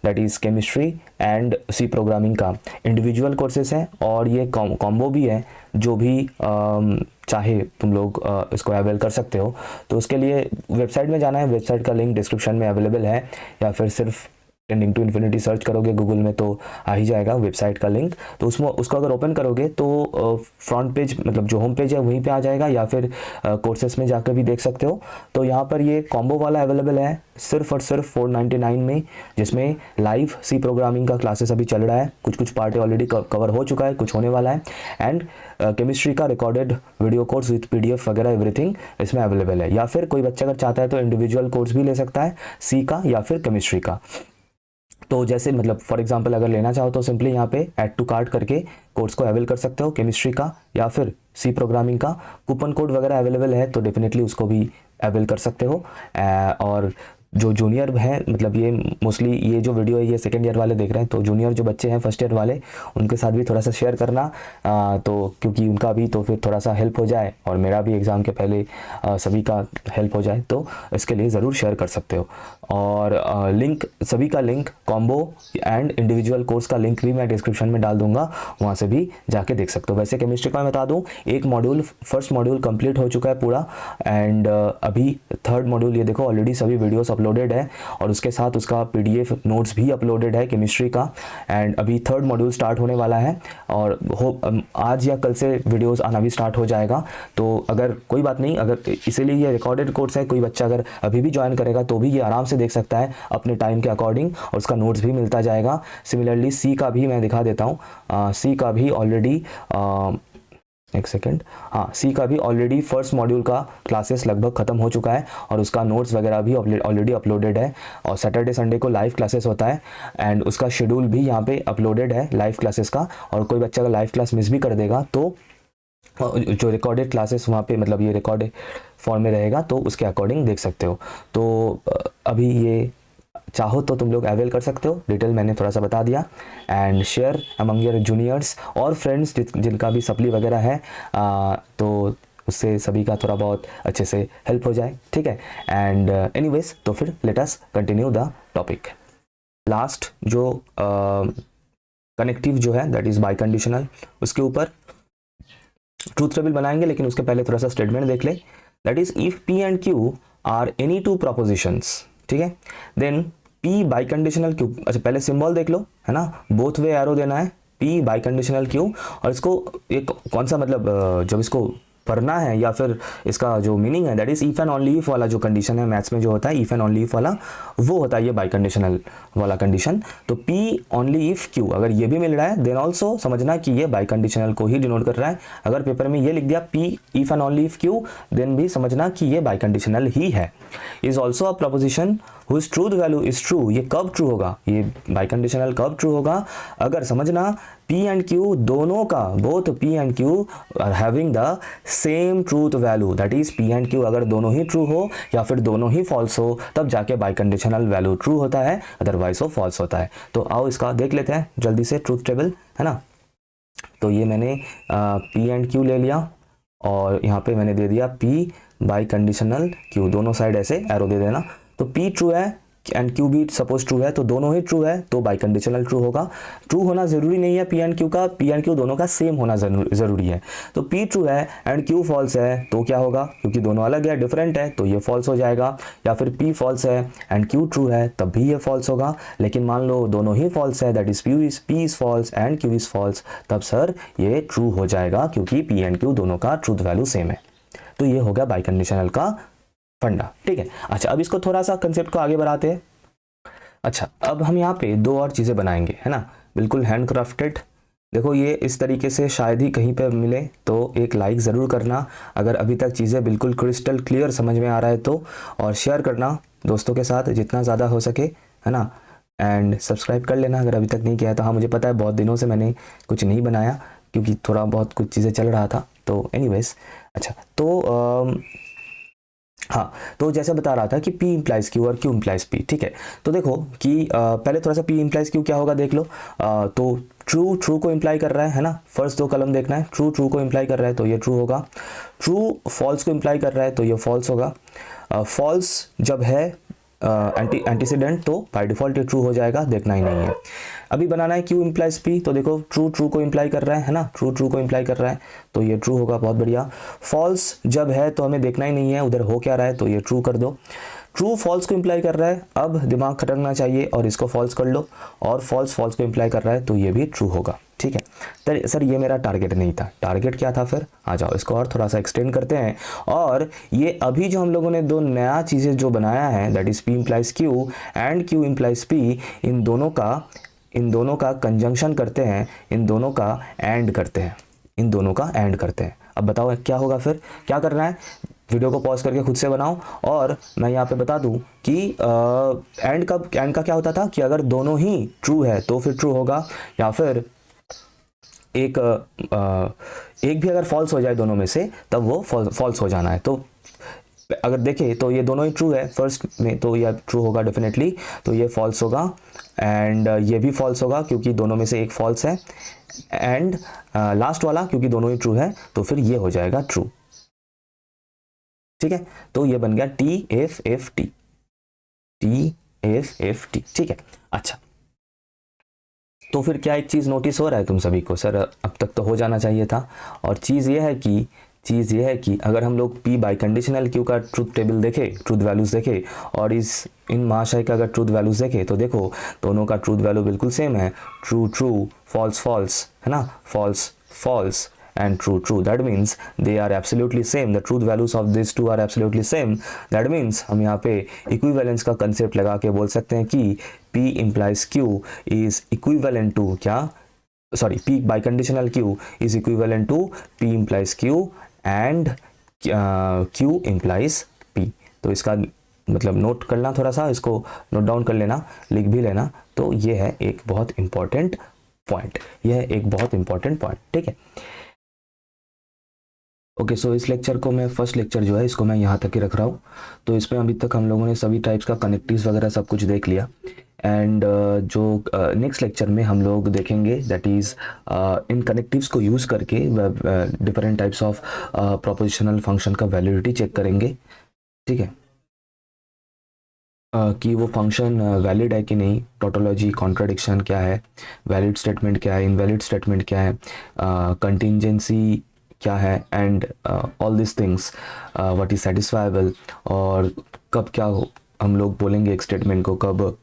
That is chemistry and C programming का इंडिविजुअल कोर्सेस हैं और ये कॉम्बो भी है, जो भी चाहे तुम लोग इसको अवेल कर सकते हो। तो उसके लिए वेबसाइट में जाना है, वेबसाइट का लिंक डिस्क्रिप्शन में अवेलेबल है, या फिर सिर्फ टेंडिंग टू इन्फिनिटी सर्च करोगे गूगल में तो आ ही जाएगा वेबसाइट का लिंक। तो उसमें उसको अगर ओपन करोगे तो फ्रंट पेज मतलब जो होम पेज है वहीं पे आ जाएगा, या फिर कोर्सेस में जाकर भी देख सकते हो। तो यहाँ पर ये कॉम्बो वाला अवेलेबल है सिर्फ और सिर्फ 499 में, जिसमें लाइव सी प्रोग्रामिंग का क्लासेस अभी चल रहा है, कुछ पार्ट ऑलरेडी कवर हो चुका है, कुछ होने वाला है, एंड केमिस्ट्री का recorded video course with PDF वगैरह एवरीथिंग इसमें अवेलेबल है। या फिर कोई बच्चा अगर चाहता है तो इंडिविजुअल कोर्स भी ले सकता है सी का या फिर केमिस्ट्री का। तो जैसे मतलब फॉर एग्जांपल अगर लेना चाहो तो सिंपली यहाँ पे ऐड टू कार्ट करके कोर्स को अवेल कर सकते हो, केमिस्ट्री का या फिर सी प्रोग्रामिंग का। कूपन कोड वगैरह अवेलेबल है तो डेफिनेटली उसको भी अवेल कर सकते हो। और जो जूनियर हैं मतलब ये मोस्टली ये जो वीडियो है ये सेकेंड ईयर वाले देख रहे हैं, तो जूनियर जो बच्चे हैं फर्स्ट ईयर वाले उनके साथ भी थोड़ा सा शेयर करना, तो क्योंकि उनका भी तो फिर थोड़ा सा हेल्प हो जाए और मेरा भी एग्ज़ाम के पहले सभी का हेल्प हो जाए, तो इसके लिए ज़रूर शेयर कर सकते हो। और लिंक सभी का link combo and individual course का लिंक भी मैं डिस्क्रिप्शन में डाल दूंगा, वहाँ से भी जाके देख सकते हो। वैसे केमिस्ट्री का मैं बता दूँ, एक मॉड्यूल फर्स्ट मॉड्यूल कंप्लीट हो चुका है पूरा, एंड अभी थर्ड मॉड्यूल ये देखो ऑलरेडी सभी वीडियोस अपलोडेड है और उसके साथ उसका PDF नोट्स भी अपलोडेड है केमिस्ट्री का। एंड अभी थर्ड मॉड्यूल स्टार्ट होने वाला है और आज या कल से वीडियोस आना भी स्टार्ट हो जाएगा। तो अगर कोई बात नहीं, अगर इसीलिए ये रिकॉर्डेड कोर्स है, कोई बच्चा अगर अभी भी ज्वाइन करेगा तो भी ये आराम से देख सकता है अपने टाइम के अकॉर्डिंग, और उसका नोट्स भी मिलता जाएगा। सिमिलरली सी का भी मैं दिखा देता हूँ। सी का भी ऑलरेडी एक सेकेंड, हाँ, सी का भी ऑलरेडी फर्स्ट मॉड्यूल का क्लासेस लगभग ख़त्म हो चुका है और उसका नोट्स वगैरह भी ऑलरेडी अपलोडेड है, और सैटरडे संडे को लाइव क्लासेस होता है एंड उसका शेड्यूल भी यहाँ पे अपलोडेड है लाइव क्लासेस का। और कोई बच्चा अगर लाइव क्लास मिस भी कर देगा तो जो रिकॉर्डेड क्लासेस वहाँ पे, मतलब ये रिकॉर्डेड फॉर्म में रहेगा, तो उसके अकॉर्डिंग देख सकते हो। तो अभी ये चाहो तो तुम लोग अवेल कर सकते हो, डिटेल मैंने थोड़ा सा बता दिया। And share among your juniors और फ्रेंड्स जिनका भी सप्ली वगैरह है, तो उससे सभी का थोड़ा बहुत अच्छे से हेल्प हो जाए, ठीक है। एंड एनीवेज, तो फिर let us continue the topic. Last जो कनेक्टिव जो है दैट इज़ बाई कंडीशनल, उसके ऊपर ट्रूथ टेबल बनाएंगे, लेकिन उसके पहले थोड़ा सा स्टेटमेंट देख ले। That is if P and Q are any two propositions, ठीक है, then P biconditional Q। अच्छा पहले सिंबल देख लो, है ना, बोथ वे एरो देना है, P बाई कंडीशनल Q। और इसको एक कौन सा, मतलब जब इसको पढ़ना है या फिर इसका जो मीनिंग है that is if and only if वाला जो कंडीशन है मैथ्स में जो होता है इफ एंड ओनली इफ वाला, वो होता है ये बाई कंडीशनल वाला कंडीशन। तो P ओनली इफ Q अगर ये भी मिल रहा है देन ऑल्सो समझना कि ये बाई कंडीशनल को ही डिनोट कर रहा है। अगर पेपर में ये लिख दिया P if and only if Q, then भी समझना कि ये बाई कंडीशनल ही है। Is also a proposition whose truth value is true. ये कब ट्रू होगा, ये बाई कंडीशनल कब ट्रू होगा, अगर समझना P एंड Q दोनों का, both P and Q are having the same truth value, that is P and Q अगर दोनों ही ट्रू हो या फिर दोनों ही फॉल्स हो, तब जाके बाई कंडीशनल वैल्यू ट्रू होता है, अदरवाइज वो फॉल्स होता है। तो आओ इसका देख लेते हैं जल्दी से ट्रूथ टेबल, है ना। तो ये मैंने P एंड Q ले लिया और यहाँ पे मैंने दे दिया P बाई कंडीशनल Q, दोनों साइड ऐसे एरो दे देना। तो P ट्रू है एंड Q भी सपोज ट्रू है, तो दोनों ही ट्रू है, तो बाई कंडीशनल ट्रू होगा। ट्रू होना जरूरी नहीं है P एंड Q का, P एंड Q दोनों का सेम होना जरूरी है। तो P ट्रू है एंड Q फॉल्स है तो क्या होगा, क्योंकि दोनों अलग है, डिफरेंट है, तो ये फॉल्स हो जाएगा। या फिर P फॉल्स है एंड Q ट्रू है तब भी ये फॉल्स होगा। लेकिन मान लो दोनों ही फॉल्स है, that is P is false and Q is false, तब सर ये ट्रू हो जाएगा क्योंकि P एंड Q दोनों का ट्रूथ वैल्यू सेम है। तो ये हो गया बाई कंडीशनल का फंडा, ठीक है। अच्छा अब इसको थोड़ा सा कंसेप्ट को आगे बढ़ाते हैं। अच्छा अब हम यहाँ पे दो और चीज़ें बनाएंगे, है ना, बिल्कुल हैंड क्राफ्टेड। देखो ये इस तरीके से शायद ही कहीं पे मिले, तो एक लाइक ज़रूर करना अगर अभी तक चीज़ें बिल्कुल क्रिस्टल क्लियर समझ में आ रहा है तो, और शेयर करना दोस्तों के साथ जितना ज़्यादा हो सके, है ना। एंड सब्सक्राइब कर लेना अगर अभी तक नहीं किया है। तो हाँ मुझे पता है बहुत दिनों से मैंने कुछ नहीं बनाया क्योंकि थोड़ा बहुत कुछ चीज़ें चल रहा था, तो एनीवेज। अच्छा तो हाँ, तो जैसे बता रहा था कि P इम्प्लाइज Q और Q इम्प्लाइज P, ठीक है। तो देखो कि पहले थोड़ा सा P इम्प्लाइज Q क्या होगा देख लो। तो ट्रू को इम्प्लाई कर रहा है ना, फर्स्ट दो कलम देखना है। ट्रू को इम्प्लाई कर रहा है तो ये ट्रू होगा। ट्रू फॉल्स को इम्प्लाई कर रहा है तो ये फॉल्स होगा। फॉल्स जब है एंटीसीडेंट तो बाय डिफॉल्ट ये ट्रू हो जाएगा, देखना ही नहीं है। अभी बनाना है Q इम्प्लाइज P, तो देखो ट्रू को इम्प्लाई कर रहा है ना, ट्रू को इम्प्लाई कर रहा है तो ये ट्रू होगा, बहुत बढ़िया। फॉल्स जब है तो हमें देखना ही नहीं है उधर हो क्या रहा है, तो ये ट्रू कर दो। ट्रू फॉल्स को इम्प्लाई कर रहा है, अब दिमाग खटकना चाहिए और इसको फॉल्स कर लो, और फॉल्स को इम्प्लाई कर रहा है तो ये भी ट्रू होगा, ठीक है। तो सर ये मेरा टारगेट नहीं था, टारगेट क्या था फिर, आ जाओ इसको और थोड़ा सा एक्सटेंड करते हैं। और ये अभी जो हम लोगों ने दो नया चीज़ें जो बनाया है that is P implies Q and Q implies P, इन दोनों का कंजंक्शन करते हैं, इन दोनों का एंड करते हैं, अब बताओ क्या होगा फिर, क्या करना है, वीडियो को पॉज करके खुद से बनाओ। और मैं यहाँ पे बता दूँ कि एंड का क्या होता था कि अगर दोनों ही ट्रू है तो फिर ट्रू होगा, या फिर एक भी अगर फॉल्स हो जाए दोनों में से तब वो फॉल्स हो जाना है। तो अगर देखें तो ये दोनों ही ट्रू है फर्स्ट में, तो ये ट्रू होगा डेफिनेटली, तो ये फॉल्स होगा एंड ये भी फॉल्स होगा क्योंकि दोनों में से एक फॉल्स है, एंड लास्ट वाला क्योंकि दोनों ही ट्रू है तो फिर ये हो जाएगा ट्रू, ठीक है। तो ये बन गया TFFT, ठीक है। अच्छा तो फिर क्या एक चीज़ नोटिस हो रहा है तुम सभी को, सर अब तक तो हो जाना चाहिए था, और चीज़ ये है कि अगर हम लोग P बाई कंडीशनल Q का ट्रूथ टेबल देखे, ट्रूथ वैल्यूज़ देखे, और इन महाशय का अगर ट्रूथ वैल्यूज़ देखे तो देखो दोनों का ट्रूथ वैल्यू बिल्कुल सेम है, ट्रू फॉल्स, है ना, false and true. That means they are absolutely same. The truth values of these two are absolutely same. That means हम यहाँ पे equivalence का concept लगा के बोल सकते हैं कि P implies Q is equivalent to क्या, sorry, P biconditional Q is equivalent to P implies Q and Q implies P. तो इसका मतलब नोट करना, थोड़ा सा इसको नोट डाउन कर लेना, लिख भी लेना. तो ये है एक बहुत इंपॉर्टेंट पॉइंट, यह है एक बहुत इंपॉर्टेंट पॉइंट. ठीक है, ओके. सो इस लेक्चर को मैं, फर्स्ट लेक्चर जो है इसको मैं यहाँ तक ही रख रहा हूँ. तो इसमें अभी तक हम लोगों ने सभी टाइप्स का कनेक्टिव्स वगैरह सब कुछ देख लिया. एंड जो नेक्स्ट लेक्चर में हम लोग देखेंगे दैट इज़ इन कनेक्टिव्स को यूज़ करके different types of prepositional function का वैलिडिटी चेक करेंगे. ठीक है, कि वो फंक्शन वैलिड है कि नहीं, टोटोलॉजी, कॉन्ट्राडिक्शन क्या है, वैलिड स्टेटमेंट क्या है, इनवैलिड स्टेटमेंट क्या है, कंटिंजेंसी क्या है, and all this things, what is satisfiable, और कब क्या हम लोग बोलेंगे एक स्टेटमेंट को, कब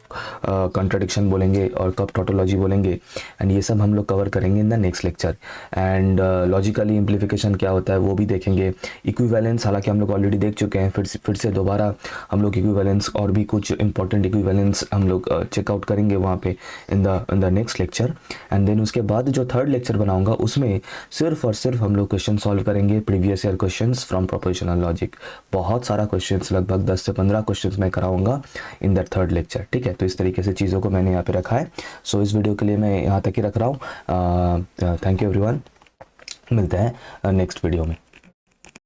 कॉन्ट्राडिक्शन बोलेंगे और कब टोटोलॉजी बोलेंगे. एंड ये सब हम लोग कवर करेंगे in the next lecture. And logically implication क्या होता है वो भी देखेंगे. इक्विवेलेंस हालांकि हम लोग ऑलरेडी देख चुके हैं, फिर से दोबारा हम लोग इक्विवेलेंस और भी कुछ इंपॉर्टेंट इक्विवेलेंस हम लोग चेकआउट करेंगे वहाँ पे in the next lecture. And then उसके बाद जो थर्ड लेक्चर बनाऊंगा उसमें सिर्फ और सिर्फ हम लोग क्वेश्चन सॉल्व करेंगे, previous year questions from prepositional logic. बहुत सारा क्वेश्चंस, लगभग 10 से 15 क्वेश्चंस मैं कराऊंगा इन द थर्ड लेक्चर. ठीक है, तो इस तरीके से चीज़ों को मैंने यहाँ पे रखा है. सो इस वीडियो के लिए मैं यहाँ तक ही रख रहा हूँ. थैंक यू एवरीवन, मिलते हैं नेक्स्ट वीडियो में.